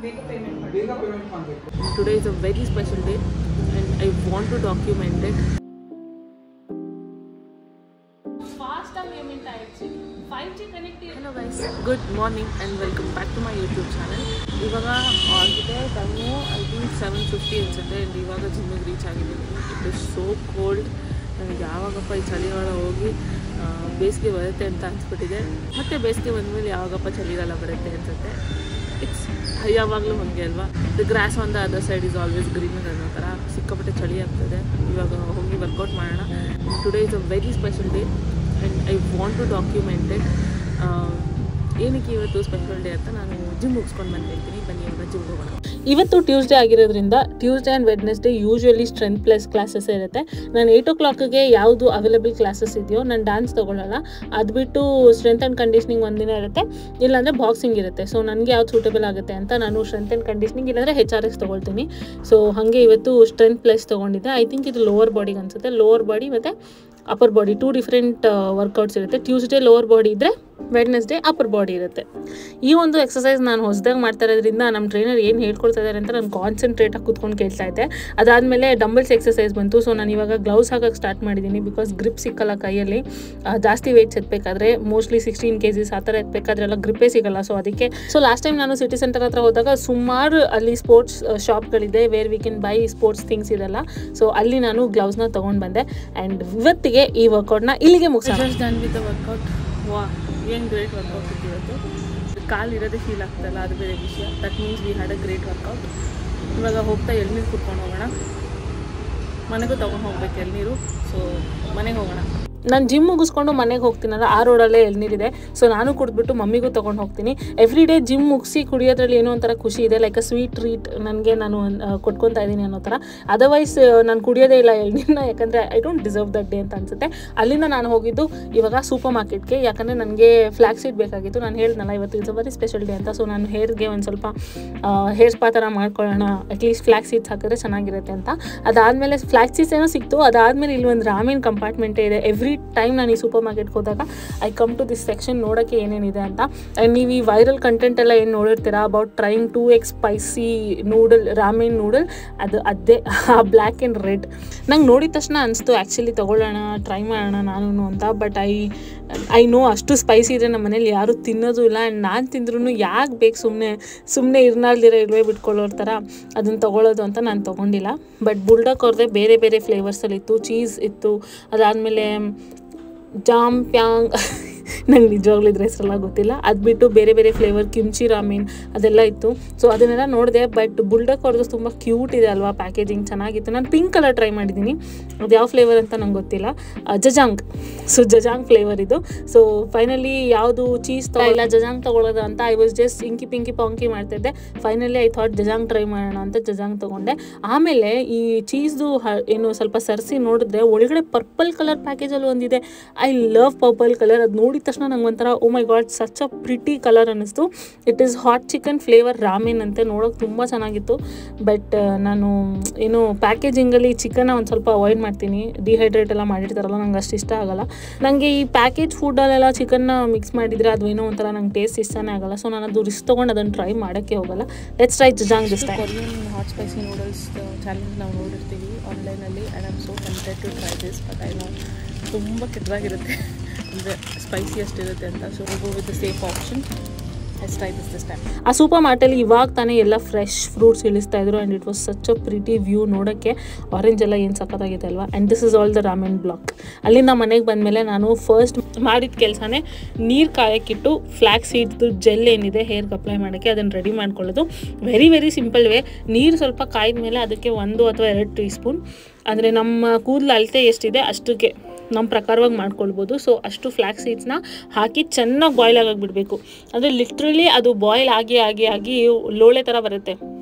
Today is a very special day and I want to document it. Hello guys, good morning and welcome back to my YouTube channel. ಇವಾಗ ಆಗಿದೆ time I think 7:50 ಅನ್ಸುತ್ತೆ and ಇವಾಗ ಜಿಮ್ಮಿಗೆ reach ಆಗಿದ್ದೀನಿ. It is so cold. ನನಗೆ ಯಾವಾಗಪ್ಪ ಈ ಚಳಿಗಾಲ ಹೋಗಿ ಬೇಸಿಗೆ ಬರುತ್ತೆ ಅಂತ ಅನ್ಸ್ಬಿಟ್ಟಿದೆ. ಮತ್ತು ಬೇಸಿಗೆ ಬಂದಮೇಲೆ ಯಾವಾಗಪ್ಪ ಚಳಿಗಾಲ ಬರುತ್ತೆ ಅನ್ಸುತ್ತೆ. ಇಟ್ಸ್ ಯಾವಾಗಲೂ ಹಾಗೆ ಅಲ್ವಾ. The grass on the other side is always greener ಅನ್ನೋ ಥರ ಸಿಕ್ಕಾಪಟ್ಟೆ ಚಳಿ ಆಗ್ತದೆ. ಇವಾಗ ಹೋಗಿ ವರ್ಕೌಟ್ ಮಾಡೋಣ. Today is a very special day and I want to document it. ಏನಕ್ಕೆ ಇವತ್ತು ಸ್ಪೆಷಲ್ ಡೇ ಅಂತ ನಾನು ಜಿಮ್ ಮುಗಿಸ್ಕೊಂಡು ಬಂದಿರ್ತೀನಿ. ಬನ್ನಿ ಇವಾಗ ಜಿಮ್ ಹೋಗೋಣ. ಇವತ್ತು ಟ್ಯೂಸ್ಡೇ ಆಗಿರೋದ್ರಿಂದ Tuesday and Wednesday usually strength plus classes ಇರುತ್ತೆ. ನಾನು 8 o'clock ಯಾವುದು ಅವೈಲೇಬಲ್ ಕ್ಲಾಸಸ್ ಇದೆಯೋ ನಾನು ಡ್ಯಾನ್ಸ್ ತೊಗೊಳ್ಳಲ್ಲ. ಅದು ಬಿಟ್ಟು ಸ್ಟ್ರೆಂತ್ ಆ್ಯಂಡ್ ಕಂಡೀಷ್ನಿಂಗ್ ಒಂದಿನ ಇರುತ್ತೆ, ಇಲ್ಲಾಂದರೆ ಬಾಕ್ಸಿಂಗ್ ಇರುತ್ತೆ. ಸೊ ನನಗೆ ಯಾವ್ದು ಸೂಟೇಬಲ್ ಆಗುತ್ತೆ ಅಂತ ನಾನು ಸ್ಟ್ರೆಂತ್ ಆ್ಯಂಡ್ ಕಂಡೀಷ್ನಿಂಗ್ ಇಲ್ಲಾಂದರೆ HRX ತೊಗೊಳ್ತೀನಿ. ಸೊ ಹಾಗೆ ಇವತ್ತು ಸ್ಟ್ರೆಂತ್ ಪ್ಲಸ್ ತೊಗೊಂಡಿದ್ದೆ. ಐ ಥಿಂಕ್ ಇದು ಲೋವರ್ ಬಾಡಿಗೆ ಅನಿಸುತ್ತೆ. ಲೋವರ್ ಬಾಡಿ ಮತ್ತು ಅಪ್ಪರ್ ಬಾಡಿ 2 ಡಿಫ್ರೆಂಟ್ ವರ್ಕೌಟ್ಸ್ ಇರುತ್ತೆ. ಟ್ಯೂಸ್ಡೇ ಲೋವರ್ ಬಾಡಿ ಇದ್ದರೆ ವೆಡ್ನೆಸ್ಡೇ ಅಪ್ಪರ್ ಬಾಡಿ ಇರುತ್ತೆ. ಈ ಒಂದು ಎಕ್ಸಸೈಸ್ ನಾನು ಹೊಸದಾಗಿ ಮಾಡ್ತಾ ಇರೋದ್ರಿಂದ ನಮ್ಮ ಟ್ರೈನರ್ ಏನು ಹೇಳ್ಕೊಡ್ತಾ ಇದ್ದಾರೆ ಅಂತ ನಾನು ಕಾನ್ಸಂಟ್ರೇಟಾಗಿ ಕೂತ್ಕೊಂಡು ಕೇಳ್ತಾ ಇದ್ದೆ. ಅದಾದಮೇಲೆ ಡಂಬಲ್ಸ್ ಎಕ್ಸಸೈಸ್ ಬಂತು. ಸೊ ನಾನು ಇವಾಗ ಗ್ಲೌಸ್ ಹಾಕಕ್ಕೆ ಸ್ಟಾರ್ಟ್ ಮಾಡಿದ್ದೀನಿ. ಬಿಕಾಸ್ ಗ್ರಿಪ್ ಸಿಕ್ಕಲ್ಲ ಕೈಯಲ್ಲಿ. ಜಾಸ್ತಿ ವೆಯ್ಟ್ಸ್ ಎತ್ತಬೇಕಾದ್ರೆ ಮೋಸ್ಟ್ಲಿ 16 kgs ಆ ಥರ ಎತ್ತಬೇಕಾದ್ರೆ ಎಲ್ಲ ಗ್ರಿಪ್ಪೇ ಸಿಗಲ್ಲ. ಸೊ ಅದಕ್ಕೆ ಲಾಸ್ಟ್ ಟೈಮ್ ನಾನು ಸಿಟಿ ಸೆಂಟರ್ ಹತ್ರ ಹೋದಾಗ ಸುಮಾರು ಅಲ್ಲಿ ಸ್ಪೋರ್ಟ್ಸ್ ಶಾಪ್ಗಳಿದೆ where we can buy sports things ಇದೆಲ್ಲ. ಸೊ ಅಲ್ಲಿ ನಾನು ಗ್ಲೌಸ್ನ ತೊಗೊಂಡು ಬಂದೆ ಆ್ಯಂಡ್ ಇವತ್ತಿಗೆ ಈ ವರ್ಕೌಟ್ನ ಇಲ್ಲಿಗೆ ಮುಗಿಸೋಣ. Done with the workout. ವಾ, ಏನು ಗ್ರೇಟ್ ವರ್ಕೌಟ್ ಇತ್ತು ಇವತ್ತು. ಕಾಲು ಇರೋದೇ ಫೀಲ್ ಆಗ್ತಲ್ಲ, ಅದು ಬೇರೆ ವಿಷಯ. That means we had a great workout. ಇವಾಗ ಹೋಗ್ತಾ ಎಳ್ನೀರು ಕುತ್ಕೊಂಡು ಹೋಗೋಣ. ಮನೆಗೂ ತೊಗೊಂಡು ಹೋಗ್ಬೇಕು ಎಳ್ನೀರು. ಸೊ ಮನೆಗೆ ಹೋಗೋಣ. ನಾನು ಜಿಮ್ ಮುಗಿಸ್ಕೊಂಡು ಮನೆಗೆ ಹೋಗ್ತೀನಲ್ಲ, ಆ ರೋಡಲ್ಲೇ ಎಳ್ನೀರಿದೆ. ಸೊ ನಾನು ಕುಡಿದ್ಬಿಟ್ಟು ಮಮ್ಮಿಗೂ ತೊಗೊಂಡು ಹೋಗ್ತೀನಿ. ಎವ್ರಿ ಡೇ ಜಿಮ್ ಮುಗಿಸಿ ಕುಡಿಯೋದ್ರಲ್ಲಿ ಏನೋ ಒಂಥರ ಖುಷಿ ಇದೆ. ಲೈಕ್ ಅ ಸ್ವೀಟ್ ಟ್ರೀಟ್ ನನಗೆ ನಾನು ಕೊಟ್ಕೊತಾ ಇದ್ದೀನಿ ಅನ್ನೋ ಥರ. ಅದರ್ವೈಸ್ ನಾನು ಕುಡಿಯೋದೇ ಇಲ್ಲ ಎಳ್ನೀರನ್ನ, ಯಾಕಂದರೆ I don't deserve that day ಅಂತ ಅನಿಸುತ್ತೆ. ಅಲ್ಲಿಂದ ನಾನು ಹೋಗಿದ್ದು ಇವಾಗ ಸೂಪರ್ ಮಾರ್ಕೆಟ್ಗೆ, ಯಾಕಂದರೆ ನನಗೆ ಫ್ಲ್ಯಾಕ್ಸ್ ಸೀಡ್ ಬೇಕಾಗಿತ್ತು. ನಾನು ಹೇಳಿದ್ನಲ್ಲ ಇವತ್ತು it's a very special day ಅಂತ. ಸೊ ನಾನು ಹೇರ್ಗೆ ಒಂದು ಸ್ವಲ್ಪ ಹೇರ್ ಸ್ಪಾ ಥರ ಮಾಡ್ಕೊಳ್ಳೋಣ, ಅಟ್ಲೀಸ್ಟ್ ಫ್ಲ್ಯಾಕ್ಸ್ ಸೀಡ್ಸ್ ಹಾಕಿದ್ರೆ ಚೆನ್ನಾಗಿರುತ್ತೆ ಅಂತ. ಅದಾದಮೇಲೆ ಫ್ಲ್ಯಾಕ್ಸ್ ಸೀಡ್ಸ್ ಏನೋ ಸಿಕ್ತು. ಅದಾದಮೇಲೆ ಇಲ್ಲಿ ಒಂದು ರಾಮೆನ್ ಕಂಪಾರ್ಟ್ಮೆಂಟೇ ಇದೆ. ಎವ್ರಿ ಟೈಮ್ ನಾನು ಈ ಸೂಪರ್ ಮಾರ್ಕೆಟ್ಗೆ ಹೋದಾಗ I come to this section ನೋಡೋಕ್ಕೆ ಏನೇನಿದೆ ಅಂತ. ಆ್ಯಂಡ್ ನೀವು ಈ ವೈರಲ್ ಕಂಟೆಂಟ್ ಎಲ್ಲ ಏನು ನೋಡಿರ್ತೀರಾ about trying 2x spicy noodle, ramen noodle, ಅದೇ ಆ ಬ್ಲ್ಯಾಕ್ ಆ್ಯಂಡ್ ರೆಡ್. ನಂಗೆ ನೋಡಿದ ತಕ್ಷಣ ಅನಿಸ್ತು ಆ್ಯಕ್ಚುಲಿ ತೊಗೊಳ್ಳೋಣ, ಟ್ರೈ ಮಾಡೋಣ ನಾನು ಅಂತ. ಬಟ್ ಐ ನೋ ಅಷ್ಟು ಸ್ಪೈಸಿ ಇದೆ, ನಮ್ಮ ಮನೇಲಿ ಯಾರೂ ತಿನ್ನೋದು ಇಲ್ಲ. ಆ್ಯಂಡ್ ನಾನು ತಿಂದ್ರೂ ಯಾಕೆ ಬೇಕು ಸುಮ್ಮನೆ ಇರ್ನಾಳ್ದಿರ ಇರುವೆ ಬಿಟ್ಕೊಳ್ಳೋರ ಥರ ಅದನ್ನು ತೊಗೊಳ್ಳೋದು ಅಂತ ನಾನು ತೊಗೊಂಡಿಲ್ಲ. ಬಟ್ ಬುಲ್ಡಾಕ್ ಅವ್ರದ್ದೇ ಬೇರೆ ಬೇರೆ ಫ್ಲೇವರ್ಸಲ್ಲಿತ್ತು. ಚೀಸ್ ಇತ್ತು, ಅದಾದಮೇಲೆ ಜಾಮ್ ಪ್ಯಾಂಗ್ ನಂಗೆ ನಿಜವಾಗ್ಲೂ ಇದ್ರ ಹೆಸರೆಲ್ಲ ಗೊತ್ತಿಲ್ಲ. ಅದು ಬಿಟ್ಟು ಬೇರೆ ಬೇರೆ ಫ್ಲೇವರ್ ಕಿಮ್ಚಿ ರಾಮೆನ್ ಅದೆಲ್ಲ ಇತ್ತು. ಸೊ ಅದನ್ನೆಲ್ಲ ನೋಡಿದೆ. ಬಟ್ ಬುಲ್ಡಕ್ ಅವ್ರದ್ದು ತುಂಬ ಕ್ಯೂಟ್ ಇದೆ ಅಲ್ವಾ, ಪ್ಯಾಕೇಜಿಂಗ್ ಚೆನ್ನಾಗಿತ್ತು. ನಾನು ಪಿಂಕ್ ಕಲರ್ ಟ್ರೈ ಮಾಡಿದ್ದೀನಿ. ಅದು ಯಾವ ಫ್ಲೇವರ್ ಅಂತ ನಂಗೆ ಗೊತ್ತಿಲ್ಲ. ಜಜಾಂಗ್. ಸೊ ಜಜಾಂಗ್ ಫ್ಲೇವರ್ ಇದು. ಸೊ ಫೈನಲಿ ಯಾವುದು ಚೀಸ್ ಇಲ್ಲ ಜಜಾಂಗ್ ತೊಗೊಳ್ಳೋದು ಅಂತ I was just inky pinky ponky ಮಾಡ್ತಿದ್ದೆ. Finally I thought jjajang try ಮಾಡೋಣ ಅಂತ ಜಜಾಂಗ್ ತೊಗೊಂಡೆ. ಆಮೇಲೆ ಈ ಚೀಸ್ದು ಏನು ಸ್ವಲ್ಪ ಸರಿಸಿ ನೋಡಿದ್ರೆ ಒಳಗಡೆ ಪರ್ಪಲ್ ಕಲರ್ ಪ್ಯಾಕೇಜಲ್ಲಿ ಒಂದಿದೆ. I love purple colour. ಅದು ನೋಡಿದ ತಕ್ಷಣ ನಂಗೆ ಒಂಥರ oh my god such a pretty colour ಅನ್ನಿಸ್ತು. It is hot chicken flavour ramen ಅಂತೆ. ನೋಡೋಕೆ ತುಂಬ ಚೆನ್ನಾಗಿತ್ತು. ಬಟ್ ನಾನು ಏನು ಪ್ಯಾಕೇಜಿಂಗಲ್ಲಿ ಚಿಕನ್ನ ಒಂದು ಸ್ವಲ್ಪ ಅವಾಯ್ಡ್ ಮಾಡ್ತೀನಿ. ಡಿಹೈಡ್ರೇಟ್ ಎಲ್ಲ ಮಾಡಿರ್ತಾರಲ್ಲ, ನಂಗೆ ಅಷ್ಟು ಇಷ್ಟ ಆಗಲ್ಲ. ನನಗೆ ಈ ಪ್ಯಾಕೇಜ್ ಫುಡ್ಡಲ್ಲೆಲ್ಲ ಚಿಕನ್ನ ಮಿಕ್ಸ್ ಮಾಡಿದರೆ ಅದು ಏನೋ ಒಂಥರ ನಂಗೆ ಟೇಸ್ಟ್ ಇಷ್ಟನೇ ಆಗಲ್ಲ. ಸೊ ನಾನು ಅದು ರಿಸ್ಕ್ ತೊಗೊಂಡು ಅದನ್ನು ಟ್ರೈ ಮಾಡೋಕ್ಕೆ ಹೋಗಲ್ಲ. Let's try jjajang this time. Korean hot spicy noodles challenge ನಾವು ನೋಡಿರ್ತೀವಿ ಆನ್ಲೈನಲ್ಲಿ. And I am so tempted to try this. But I know ತುಂಬ ಕೆಟ್ಟದಾಗಿರುತ್ತೆ, ಅಂದರೆ ಸ್ಪೈಸಿ ಅಷ್ಟಿರುತ್ತೆ ಅಂತ. So go with the safe option. Let's try this time. ಆ super ಮಾರ್ಟಲ್ಲಿ ಇವಾಗ ತಾನೇ ಎಲ್ಲ ಫ್ರೆಶ್ ಫ್ರೂಟ್ಸ್ ಇಳಿಸ್ತಾ ಇದ್ರು. And it was such a pretty view. ನೋಡೋಕ್ಕೆ ಆರೆಂಜ್ ಎಲ್ಲ ಏನು ಸಖತ್ತಾಗಿದೆ ಅಲ್ವಾ. And this is all the ramen block. ಅಲ್ಲಿಂದ ಮನೆಗೆ ಬಂದಮೇಲೆ ನಾನು ಫಸ್ಟ್ ಮಾಡಿದ ಕೆಲಸನೇ ನೀರು ಕಾಯಕ್ಕಿಟ್ಟು ಫ್ಲ್ಯಾಕ್ಸ್ ಸೀಡ್ದು ಜೆಲ್ ಏನಿದೆ ಹೇರ್ಗೆ ಅಪ್ಲೈ ಮಾಡೋಕ್ಕೆ ಅದನ್ನು ರೆಡಿ ಮಾಡ್ಕೊಳ್ಳೋದು. Very very simple way. ನೀರು ಸ್ವಲ್ಪ ಕಾಯ್ದ ಮೇಲೆ ಅದಕ್ಕೆ 1 ಅಥವಾ 2 ಟೀಸ್ಪೂನ್, ಅಂದರೆ ನಮ್ಮ ಕೂದಲು ಅಳತೆ ಎಷ್ಟಿದೆ ಅಷ್ಟಕ್ಕೆ ನಮ್ಮ ಪ್ರಕಾರವಾಗಿ ಮಾಡ್ಕೊಳ್ಬೋದು. ಸೊ ಅಷ್ಟು ಫ್ಲ್ಯಾಕ್ಸ್ ಸೀಡ್ಸ್ನ ಹಾಕಿ ಚೆನ್ನಾಗಿ ಬಾಯ್ಲ್ ಆಗಾಗಿಬಿಡಬೇಕು. ಅಂದರೆ ಲಿಟ್ರಲಿ ಅದು ಬಾಯ್ಲ್ ಆಗಿ ಲೋಳೆ ಥರ ಬರುತ್ತೆ,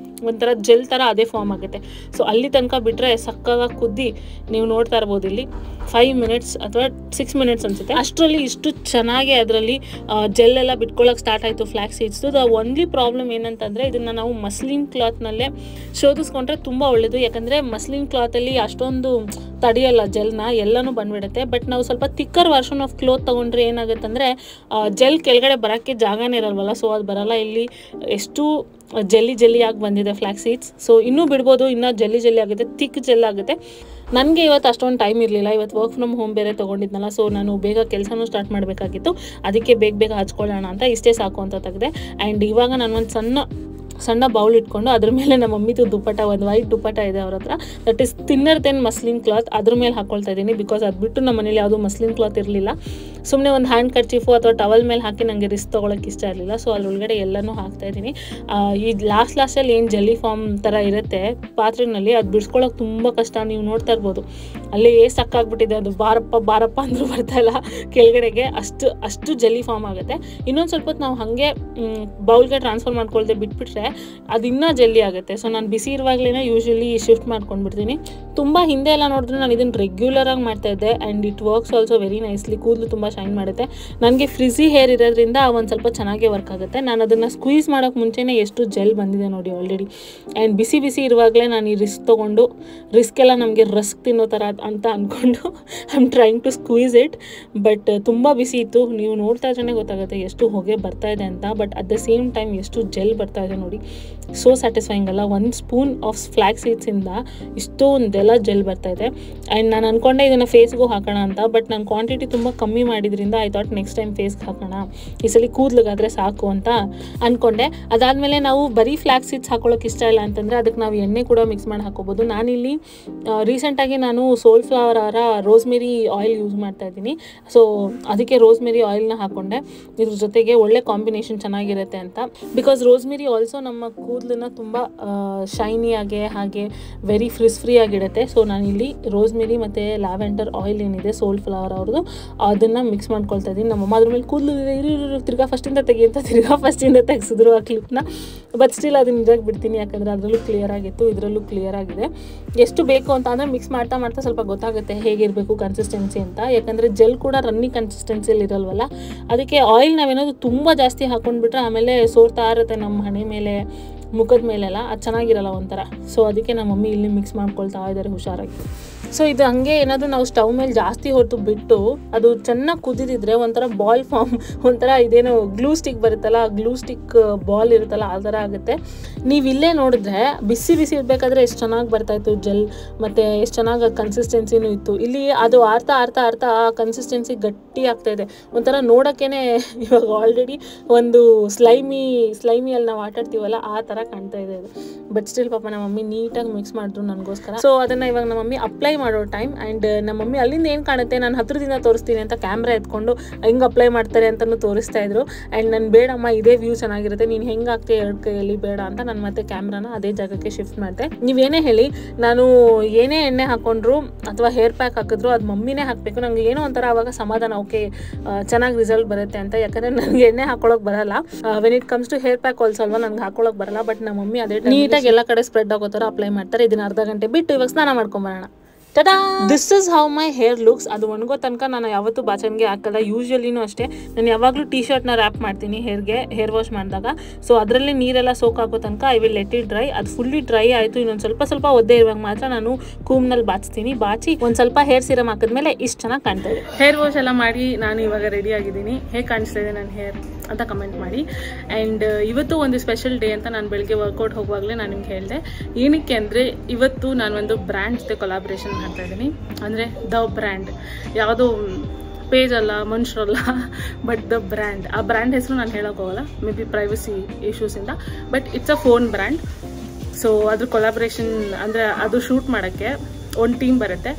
ಒಂಥರ ಜೆಲ್ ಥರ ಅದೇ ಫಾರ್ಮ್ ಆಗುತ್ತೆ. ಸೊ ಅಲ್ಲಿ ತನಕ ಬಿಟ್ಟರೆ ಸಕ್ಕತ್ತಾಗಿ ಕುದ್ದಿ ನೀವು ನೋಡ್ತಾ ಇರ್ಬೋದು ಇಲ್ಲಿ 5 ಮಿನಿಟ್ಸ್ ಅಥವಾ 6 ಮಿನಿಟ್ಸ್ ಅನಿಸುತ್ತೆ. ಅಷ್ಟರಲ್ಲಿ ಇಷ್ಟು ಚೆನ್ನಾಗಿ ಅದರಲ್ಲಿ ಜೆಲ್ಲೆಲ್ಲ ಬಿಟ್ಕೊಳ್ಳೋಕೆ ಸ್ಟಾರ್ಟ್ ಆಯಿತು ಫ್ಲ್ಯಾಕ್ಸ್ ಸೀಡ್ಸ್ದು. ದ ಒನ್ಲಿ ಪ್ರಾಬ್ಲಮ್ ಏನಂತಂದರೆ ಇದನ್ನು ನಾವು ಮಸ್ಲಿನ್ ಕ್ಲಾತ್ನಲ್ಲೇ ಶೋಧಿಸ್ಕೊಂಡ್ರೆ ತುಂಬ ಒಳ್ಳೆಯದು. ಯಾಕಂದರೆ ಮಸ್ಲಿನ್ ಕ್ಲಾತಲ್ಲಿ ಅಷ್ಟೊಂದು ತಡೆಯಲ್ಲ ಜೆಲ್ನ, ಎಲ್ಲನೂ ಬಂದ್ಬಿಡುತ್ತೆ. ಬಟ್ ನಾವು ಸ್ವಲ್ಪ ಥಿಕ್ಕರ್ ವರ್ಷನ್ ಆಫ್ ಕ್ಲೋತ್ ತೊಗೊಂಡ್ರೆ ಏನಾಗುತ್ತೆ ಅಂದರೆ ಜೆಲ್ ಕೆಳಗಡೆ ಬರೋಕ್ಕೆ ಜಾಗನೇ ಇರಲ್ವಲ್ಲ, ಸೊ ಅದು ಬರೋಲ್ಲ. ಇಲ್ಲಿ ಎಷ್ಟು ಜೆಲ್ಲಿ ಆಗಿ ಬಂದಿದೆ ಫ್ಲ್ಯಾಕ್ಸ್ ಸೀಡ್ಸ್. ಸೊ ಇನ್ನೂ ಬಿಡ್ಬೋದು, ಇನ್ನೂ ಜೆಲ್ಲಿ ಆಗುತ್ತೆ, ಥಿಕ್ ಜೆಲ್ ಆಗುತ್ತೆ. ನನಗೆ ಇವತ್ತು ಅಷ್ಟೊಂದು ಟೈಮ್ ಇರಲಿಲ್ಲ, ಇವತ್ತು ವರ್ಕ್ ಫ್ರಮ್ ಹೋಮ್ ಬೇರೆ ತೊಗೊಂಡಿದ್ನಲ್ಲ, ಸೊ ನಾನು ಬೇಗ ಕೆಲಸನೂ ಸ್ಟಾರ್ಟ್ ಮಾಡಬೇಕಾಗಿತ್ತು. ಅದಕ್ಕೆ ಬೇಗ ಹಚ್ಕೊಳ್ಳೋಣ ಅಂತ ಇಷ್ಟೇ ಸಾಕು ಅಂತ ತೆಗೆದೆ. ಆ್ಯಂಡ್ ಇವಾಗ ನಾನು ಒಂದು ಸಣ್ಣ ಬೌಲ್ ಇಟ್ಕೊಂಡು ಅದ್ರ ಮೇಲೆ ನಮ್ಮ ಮಮ್ಮಿದು ದುಪ್ಪಟ್ಟ, ಒಂದು ವೈಟ್ ದುಪ್ಪಟ್ಟ ಇದೆ ಅವ್ರ ಹತ್ರ, that is thinner than muslin cloth, ಅದ್ರ ಮೇಲೆ ಹಾಕ್ಕೊಳ್ತಾ ಇದ್ದೀನಿ. ಬಿಕಾಸ್ ಅದು ಬಿಟ್ಟು ನಮ್ಮ ಮನೇಲಿ ಯಾವುದೂ ಮಸ್ಲಿನ್ ಕ್ಲಾತ್ ಇರಲಿಲ್ಲ. ಸುಮ್ಮನೆ ಒಂದು ಹ್ಯಾಂಡ್ ಕರ್ಚೀಫು ಅಥವಾ ಟವಲ್ ಮೇಲೆ ಹಾಕಿ ನನಗೆ ರಿಸ್ಕ್ ತೊಗೊಳಕ್ಕೆ ಇಷ್ಟ ಇರಲಿಲ್ಲ. ಸೊ ಅದ್ರೊಳಗಡೆ ಎಲ್ಲನೂ ಹಾಕ್ತಾಯಿದ್ದೀನಿ. ಈ ಲಾಸ್ಟಲ್ಲಿ ಏನು ಜೆಲ್ಲಿ ಫಾರ್ಮ್ ಥರ ಇರುತ್ತೆ ಪಾತ್ರೆಯಲ್ಲಿ, ಅದು ಬಿಡಿಸ್ಕೊಳ್ಳೋಕೆ ತುಂಬ ಕಷ್ಟ. ನೀವು ನೋಡ್ತಾ ಇರ್ಬೋದು ಅಲ್ಲಿ ಸಾಕಾಗ್ಬಿಟ್ಟಿದೆ, ಅದು ಬಾರಪ್ಪ ಅಂದರೂ ಬರ್ತಾಯಿಲ್ಲ ಕೆಳಗಡೆಗೆ, ಅಷ್ಟು ಜೆಲ್ಲಿ ಫಾರ್ಮ್ ಆಗುತ್ತೆ. ಇನ್ನೊಂದು ಸ್ವಲ್ಪ ಹೊತ್ತು ನಾವು ಹಾಗೆ ಬೌಲ್ಗೆ ಟ್ರಾನ್ಸ್ಫರ್ ಮಾಡ್ಕೊಳ್ದೆ ಬಿಟ್ಬಿಟ್ರೆ ಅದು ಇನ್ನೂ ಜೆಲ್ಲಿ ಆಗುತ್ತೆ. ಸೊ ನಾನು ಬಿಸಿ ಇರುವಾಗಲೇ ಯೂಶ್ವಲಿ ಶಿಫ್ಟ್ ಮಾಡ್ಕೊಂಡ್ಬಿಡ್ತೀನಿ. ತುಂಬ ಹಿಂದೆ ಎಲ್ಲ ನೋಡಿದ್ರೆ ನಾನು ಇದನ್ನು ರೆಗ್ಯುಲರಾಗಿ ಮಾಡ್ತಾಯಿದ್ದೆ. And it works also very nicely. ಕೂದಲು ತುಂಬ ಶೈನ್ ಮಾಡುತ್ತೆ. ನನಗೆ ಫ್ರಿಝಿ ಹೇರ್ ಇರೋದ್ರಿಂದ ಒಂದು ಸ್ವಲ್ಪ ಚೆನ್ನಾಗೇ ವರ್ಕ್ ಆಗುತ್ತೆ. ನಾನು ಅದನ್ನು ಸ್ಕ್ವೀಸ್ ಮಾಡೋಕ್ಕೆ ಮುಂಚೆನೇ ಎಷ್ಟು ಜೆಲ್ ಬಂದಿದೆ ನೋಡಿ ಆಲ್ರೆಡಿ. ಆ್ಯಂಡ್ ಬಿಸಿ ಇರುವಾಗಲೇ ನಾನು ಈ ರಿಸ್ಕ್ ಎಲ್ಲ ನಮಗೆ ರಸ್ಕ್ ತಿನ್ನೋ ಥರ ಅಂತ ಅಂದ್ಕೊಂಡು I am trying to squeeze it. But ತುಂಬ ಬಿಸಿ ಇತ್ತು, ನೀವು ನೋಡ್ತಾ ಇದ್ರೇ ಗೊತ್ತಾಗುತ್ತೆ ಎಷ್ಟು ಹೊಗೆ ಬರ್ತಾ ಇದೆ ಅಂತ. But at the same time ಎಷ್ಟು ಜೆಲ್ ಬರ್ತಾ ಇದೆ ನೋಡಿ, ಸೋ ಸ್ಯಾಟಿಸ್ಫೈಯಿಂಗ್ ಅಲ್ಲ. 1 ಸ್ಪೂನ್ ಆಫ್ ಫ್ಲ್ಯಾಕ್ಸ್ ಸೀಡ್ಸಿಂದ ಇಷ್ಟೊಂದೆಲ್ಲ ಜೆಲ್ ಬರ್ತಾ ಇದೆ. ಆ್ಯಂಡ್ ನಾನು ಅಂದ್ಕೊಂಡೆ ಇದನ್ನು ಫೇಸ್ಗೂ ಹಾಕೋಣ ಅಂತ, ಬಟ್ ನಾನು ಕ್ವಾಂಟಿಟಿ ತುಂಬ ಕಮ್ಮಿ ಮಾಡಿದ್ರಿಂದ ಐ ಥಾಟ್ ನೆಕ್ಸ್ಟ್ ಟೈಮ್ ಫೇಸ್ಗೆ ಹಾಕೋಣ, ಈ ಸಲ ಕೂದಲಿಗಾದರೆ ಸಾಕು ಅಂತ ಅಂದ್ಕೊಂಡೆ. ಅದಾದಮೇಲೆ ನಾವು ಬರೀ ಫ್ಲ್ಯಾಕ್ಸ್ ಸೀಡ್ಸ್ ಹಾಕೊಳ್ಳೋಕೆ ಇಷ್ಟ ಇಲ್ಲ ಅಂತಂದರೆ ಅದಕ್ಕೆ ನಾವು ಎಣ್ಣೆ ಕೂಡ ಮಿಕ್ಸ್ ಮಾಡಿ ಹಾಕೋಬೋದು. ನಾನಿಲ್ಲಿ ರೀಸೆಂಟಾಗಿ ನಾನು ಸೋಲ್ಫ್ಲವರ್ ರೋಸ್ಮೆರಿ ಆಯಿಲ್ ಯೂಸ್ ಮಾಡ್ತಾ ಇದ್ದೀನಿ. ಸೊ ಅದಕ್ಕೆ ರೋಸ್ಮೆರಿ ಆಯಿಲ್ನ ಹಾಕ್ಕೊಂಡೆ. ಇದ್ರ ಜೊತೆಗೆ ಒಳ್ಳೆ ಕಾಂಬಿನೇಷನ್ ಚೆನ್ನಾಗಿರುತ್ತೆ ಅಂತ. ಬಿಕಾಸ್ ರೋಸ್ಮೆರಿ ಆಲ್ಸೋ ನಮ್ಮ ಕೂದಲನ್ನ ತುಂಬ ಶೈನಿಯಾಗೆ ಹಾಗೆ ವೆರಿ ಫ್ರೀ ಆಗಿಡುತ್ತೆ. ಸೊ ನಾನಿಲ್ಲಿ ರೋಸ್ಮೆರಿ ಮತ್ತು ಲ್ಯಾವೆಂಡರ್ ಆಯಿಲ್ ಏನಿದೆ ಸೋಲ್ಫ್ಲವರ್ ಅವ್ರದ್ದು, ಅದನ್ನು ಮಿಕ್ಸ್ ಮಾಡ್ಕೊಳ್ತಾ ಇದ್ದೀನಿ. ನಮ್ಮಮ್ಮ ಅದ್ರ ಮೇಲೆ ಕೂದಲು ತಿರ್ಗಾ ಫಸ್ಟಿಂದ ತೆಗೆಸಿದ್ರು ಆ ಕ್ಲಿಪ್ನ. ಬಟ್ ಸ್ಟಿಲ್ ಅದನ್ನ ನಿಜಾಗಿ ಬಿಡ್ತೀನಿ, ಯಾಕಂದರೆ ಅದರಲ್ಲೂ ಕ್ಲಿಯರ್ ಆಗಿತ್ತು, ಇದರಲ್ಲೂ ಕ್ಲಿಯರ್ ಆಗಿದೆ. ಎಷ್ಟು ಬೇಕು ಅಂತ ಅಂದರೆ ಮಿಕ್ಸ್ ಮಾಡ್ತಾ ಸ್ವಲ್ಪ ಗೊತ್ತಾಗುತ್ತೆ ಹೇಗಿರಬೇಕು ಕನ್ಸಿಸ್ಟೆನ್ಸಿ ಅಂತ. ಯಾಕಂದರೆ ಜೆಲ್ ಕೂಡ ರನ್ನಿಂಗ್ ಕನ್ಸಿಸ್ಟೆನ್ಸಿಯಲ್ಲಿ ಇರಲ್ವಲ್ಲ, ಅದಕ್ಕೆ ಆಯಿಲ್ ನಾವೇನಾದರೂ ತುಂಬ ಜಾಸ್ತಿ ಹಾಕೊಂಡ್ಬಿಟ್ರೆ ಆಮೇಲೆ ಸೋರ್ತಾ ಇರುತ್ತೆ ನಮ್ಮ ಹಣೆ ಮೇಲೆ, ಮುಖದ ಮೇಲೆಲ್ಲ, ಅದು ಚೆನ್ನಾಗಿರಲ್ಲ ಒಂಥರ. ಸೊ ಅದಕ್ಕೆ ನಮ್ಮ ಮಮ್ಮಿ ಇಲ್ಲಿ ಮಿಕ್ಸ್ ಮಾಡ್ಕೊಳ್ತಾ ಇದ್ದಾರೆ ಹುಷಾರಾಗಿ. ಸೊ ಇದು ಹಾಗೆ ಏನಾದರೂ ನಾವು ಸ್ಟವ್ ಮೇಲೆ ಜಾಸ್ತಿ ಹೊತ್ತು ಬಿಟ್ಟು ಅದು ಚೆನ್ನಾಗಿ ಕುದಿದಿದ್ರೆ ಒಂಥರ ಬಾಲ್ ಫಾರ್ಮ್, ಒಂಥರ ಇದೇನೋ ಗ್ಲೂ ಸ್ಟಿಕ್ ಬರುತ್ತಲ್ಲ, ಗ್ಲೂ ಸ್ಟಿಕ್ ಬಾಲ್ ಇರುತ್ತಲ್ಲ ಆ ಥರ ಆಗುತ್ತೆ. ನೀವು ಇಲ್ಲೇ ನೋಡಿದ್ರೆ ಬಿಸಿ ಇರಬೇಕಾದ್ರೆ ಎಷ್ಟು ಚೆನ್ನಾಗಿ ಬರ್ತಾಯಿತ್ತು ಜೆಲ್, ಮತ್ತು ಎಷ್ಟು ಚೆನ್ನಾಗಿ ಅದು ಕನ್ಸಿಸ್ಟೆನ್ಸಿನೂ ಇತ್ತು. ಇಲ್ಲಿ ಅದು ಆರ್ತಾ ಆ ಕನ್ಸಿಸ್ಟೆನ್ಸಿ ಗಟ್ಟಿ ಆಗ್ತಾಯಿದೆ, ಒಂಥರ ನೋಡೋಕ್ಕೇ ಇವಾಗ ಆಲ್ರೆಡಿ ಒಂದು ಸ್ಲೈಮಿಯಲ್ಲಿ ನಾವು ಆಟಾಡ್ತೀವಲ್ಲ ಆ ಥರ ಕಾಣ್ತಾ ಇದೆ ಅದು. ಬಟ್ ಸ್ಟಿಲ್ ಪಾಪ ನಮ್ಮ ಮಮ್ಮಿ ನೀಟಾಗಿ ಮಿಕ್ಸ್ ಮಾಡಿದ್ರು ನನಗೋಸ್ಕರ. ಸೊ ಅದನ್ನು ಇವಾಗ ನಮ್ಮ ಮಮ್ಮಿ ಅಪ್ಲೈ ಮಾಡೋ ಟೈಮ್. ಆ್ಯಂಡ್ ನಮ್ಮ ಮಮ್ಮಿ ಅಲ್ಲಿಂದ ಏನು ಕಾಣುತ್ತೆ ನಾನು ಹತ್ರದಿಂದ ತೋರಿಸ್ತೀನಿ ಅಂತ ಕ್ಯಾಮ್ರಾ ಎತ್ಕೊಂಡು ಹೆಂಗೆ ಅಪ್ಲೈ ಮಾಡ್ತಾರೆ ಅಂತಲೂ ತೋರಿಸ್ತಾ ಇದ್ರು. ಆ್ಯಂಡ್ ನಾನು ಬೇಡಮ್ಮ ಇದೇ ವ್ಯೂ ಚೆನ್ನಾಗಿರುತ್ತೆ, ನೀನು ಹೆಂಗೆ ಆಗ್ತೀಯ 2 ಕೈಯಲ್ಲಿ ಬೇಡ ಅಂತ ನಾನು ಮತ್ತೆ ಕ್ಯಾಮ್ರಾನ ಅದೇ ಜಾಗಕ್ಕೆ ಶಿಫ್ಟ್ ಮಾಡಿದೆ. ನೀವೇನೇ ಹೇಳಿ, ನಾನು ಏನೇ ಎಣ್ಣೆ ಹಾಕೊಂಡ್ರು ಅಥವಾ ಹೇರ್ ಪ್ಯಾಕ್ ಹಾಕಿದ್ರು ಅದು ಮಮ್ಮಿನೇ ಹಾಕಬೇಕು. ನನಗೆ ಏನೋ ಒಂಥರ ಆವಾಗ ಸಮಾಧಾನ, ಓಕೆ ಚೆನ್ನಾಗಿ ರಿಸಲ್ಟ್ ಬರುತ್ತೆ ಅಂತ. ಯಾಕಂದರೆ ನನಗೆ ಎಣ್ಣೆ ಹಾಕೊಳ್ಳೋಕೆ ಬರಲ್ಲ. When it comes to hair pack also ಅಲ್ವಾ, ನನಗೆ ಹಾಕೊಳ್ಳೋಕೆ ಬರಲ್ಲ. ಬಟ್ ನಮ್ಮ ಮಮ್ಮಿ ಅದೇ ನೀಟಾಗಿ ಎಲ್ಲ ಕಡೆ ಸ್ಪ್ರೆಡ್ ಆಗೋ ಥರ ಅಪ್ಲೈ ಮಾಡ್ತಾರೆ. ಇದನ್ನ ಅರ್ಧ ಗಂಟೆ ಬಿಟ್ಟು ಇವಾಗ ಸ್ನಾನ ಮಾಡ್ಕೊಂಬರೋಣ. Tada, this is how my hair looks. ಅದು ಒಣಗೋ ತನಕ ನಾನು ಯಾವತ್ತೂ ಬಾಚನ್ಗೆ ಹಾಕಲ್ಲ. ಯೂಶ್ವಲಿನೂ ಅಷ್ಟೇ, ನಾನು ಯಾವಾಗಲೂ ಟೀ ಶರ್ಟ್ನ ರ್ಯಾಪ್ ಮಾಡ್ತೀನಿ ಹೇರ್ ವಾಶ್ ಮಾಡಿದಾಗ. ಸೊ ಅದರಲ್ಲಿ ನೀರೆಲ್ಲ ಸೋಕ್ ಹಾಕೋ ತನಕ I will let it dry. ಅದು ಫುಲ್ಲಿ ಡ್ರೈ ಆಯಿತು, ಇನ್ನೊಂದು ಸ್ವಲ್ಪ ಒದ್ದೆ ಇರುವಾಗ ಮಾತ್ರ ನಾನು ಕೂಮ್ನಲ್ಲಿ ಬಾಚಿ ಒಂದು ಸ್ವಲ್ಪ ಹೇರ್ ಸಿರಮ್ ಹಾಕಿದ್ಮೇಲೆ ಇಷ್ಟು ಚೆನ್ನಾಗಿ ಕಾಣ್ತಾ ಇದೆ. ಹೇರ್ ವಾಶ್ ಎಲ್ಲ ಮಾಡಿ ನಾನು ಇವಾಗ ರೆಡಿ ಆಗಿದ್ದೀನಿ. ಹೇಗೆ ಕಾಣಿಸ್ತಾ ಇದೆ ನನ್ನ ಹೇರ್ ಅಂತ ಕಮೆಂಟ್ ಮಾಡಿ. ಆ್ಯಂಡ್ ಇವತ್ತು ಒಂದು ಸ್ಪೆಷಲ್ ಡೇ ಅಂತ ನಾನು ಬೆಳಗ್ಗೆ ವರ್ಕೌಟ್ ಹೋಗುವಾಗಲೇ ನಾನು ನಿಮ್ಗೆ ಹೇಳಿದೆ. ಏನಕ್ಕೆ ಅಂದರೆ ಇವತ್ತು ನಾನು ಒಂದು ಬ್ರ್ಯಾಂಡ್ ಜೊತೆ ಕೊಲಾಬ್ರೇಷನ್ ಮಾಡ್ತಾ ಇದ್ದೀನಿ. ಅಂದರೆ ದ ಬ್ರ್ಯಾಂಡ್, ಯಾವುದೋ ಪೇಜ್ ಅಲ್ಲ, ಮನುಷ್ಯರಲ್ಲ, ಬಟ್ ದ ಬ್ರ್ಯಾಂಡ್. ಆ ಬ್ರ್ಯಾಂಡ್ ಹೆಸರು ನಾನು ಹೇಳೋಕೆ ಹೋಗಲ್ಲ, ಮೇ ಬಿ ಪ್ರೈವಸಿ ಇಶ್ಯೂಸಿಂದ. But it's a phone brand. So ಅದ್ರ ಕೊಲಾಬ್ರೇಷನ್ ಅಂದರೆ ಅದು ಶೂಟ್ ಮಾಡೋಕ್ಕೆ ಒಂದು ಟೀಮ್ ಬರುತ್ತೆ.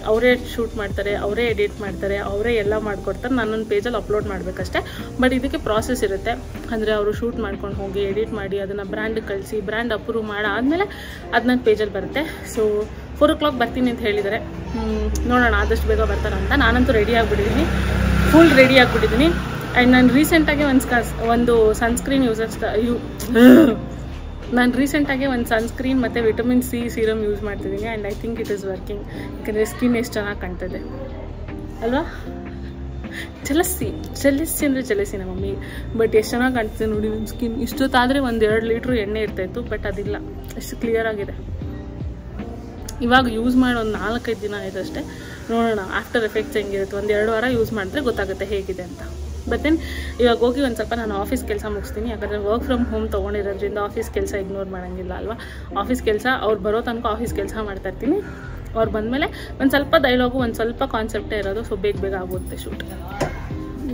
ಅವರೇ ಶೂಟ್ ಮಾಡ್ತಾರೆ, ಅವರೇ ಎಡಿಟ್ ಮಾಡ್ತಾರೆ, ಅವರೇ ಎಲ್ಲ ಮಾಡಿಕೊಡ್ತಾರೆ. ನಾನೊಂದು ಪೇಜಲ್ಲಿ ಅಪ್ಲೋಡ್ ಮಾಡಬೇಕಷ್ಟೆ. ಬಟ್ ಇದಕ್ಕೆ ಪ್ರಾಸೆಸ್ ಇರುತ್ತೆ. ಅಂದರೆ ಅವರು ಶೂಟ್ ಮಾಡ್ಕೊಂಡು ಹೋಗಿ ಎಡಿಟ್ ಮಾಡಿ ಅದನ್ನು ಬ್ರ್ಯಾಂಡಿಗೆ ಕಳಿಸಿ, ಬ್ರ್ಯಾಂಡ್ ಅಪ್ರೂವ್ ಮಾಡಾದಮೇಲೆ ಅದು ನನ್ನ ಪೇಜಲ್ಲಿ ಬರುತ್ತೆ. ಸೊ 4 o'clock ಬರ್ತೀನಿ ಅಂತ ಹೇಳಿದ್ದಾರೆ. ನೋಡೋಣ ಆದಷ್ಟು ಬೇಗ ಬರ್ತಾರೆ ಅಂತ. ನಾನಂತೂ ರೆಡಿ ಆಗಿಬಿಟ್ಟಿದ್ದೀನಿ, ಫುಲ್ ರೆಡಿ ಆಗಿಬಿಟ್ಟಿದ್ದೀನಿ. ಆ್ಯಂಡ್ ನಾನು ರೀಸೆಂಟಾಗಿ ಒಂದು ಸನ್ಸ್ಕ್ರೀನ್ ಒಂದು ಸನ್ಸ್ಕ್ರೀನ್ ಮತ್ತು ವಿಟಮಿನ್ ಸಿ ಸೀರಮ್ ಯೂಸ್ ಮಾಡ್ತಿದ್ದೀನಿ. And I think it is working. ಯಾಕಂದರೆ ಸ್ಕಿನ್ ಎಷ್ಟು ಚೆನ್ನಾಗಿ ಕಾಣ್ತದೆ ಅಲ್ವಾ. ಜಲಸಿ ಅಂದರೆ ಜಲಸಿ ನಮ್ಮ ಮಮ್ಮಿ. ಬಟ್ ಎಷ್ಟು ಚೆನ್ನಾಗಿ ಕಾಣ್ತದೆ ನೋಡಿ ನಿಮ್ಮ ಸ್ಕಿನ್. ಇಷ್ಟೊತ್ತಾದರೆ 1-2 ಲೀಟ್ರ್ ಎಣ್ಣೆ ಇರ್ತಾಯಿತ್ತು, ಬಟ್ ಅದಿಲ್ಲ, ಎಷ್ಟು ಕ್ಲಿಯರ್ ಆಗಿದೆ. ಇವಾಗ ಯೂಸ್ ಮಾಡಿ ಒಂದು 4-5 ದಿನ ಆಯಿತು ಅಷ್ಟೇ. ನೋಡೋಣ ಆಫ್ಟರ್ ಎಫೆಕ್ಟ್ಸ್ ಹೆಂಗಿರುತ್ತೆ. 1-2 ವಾರ ಯೂಸ್ ಮಾಡಿದ್ರೆ ಗೊತ್ತಾಗುತ್ತೆ ಹೇಗಿದೆ ಅಂತ. ಬಟ್ ದೆನ್ ಇವಾಗ ಹೋಗಿ ಒಂದು ಸ್ವಲ್ಪ ನಾನು ಆಫೀಸ್ ಕೆಲಸ ಮುಗಿಸ್ತೀನಿ. ಯಾಕಂದರೆ ವರ್ಕ್ ಫ್ರಮ್ ಹೋಮ್ ತೊಗೊಂಡಿರೋದ್ರಿಂದ ಆಫೀಸ್ ಕೆಲಸ ಇಗ್ನೋರ್ ಮಾಡೋಂಗಿಲ್ಲ ಅಲ್ವಾ. ಆಫೀಸ್ ಕೆಲಸ ಅವ್ರು ಬರೋ ತನಕ ಆಫೀಸ್ ಕೆಲಸ ಮಾಡ್ತಾಯಿರ್ತೀನಿ. ಅವ್ರು ಬಂದಮೇಲೆ ಒಂದು ಸ್ವಲ್ಪ ಡೈಲಾಗು ಒಂದು ಸ್ವಲ್ಪ ಕಾನ್ಸೆಪ್ಟೇ ಇರೋದು. ಸೊ ಬೇಗ ಆಗುತ್ತೆ ಶೂಟ್.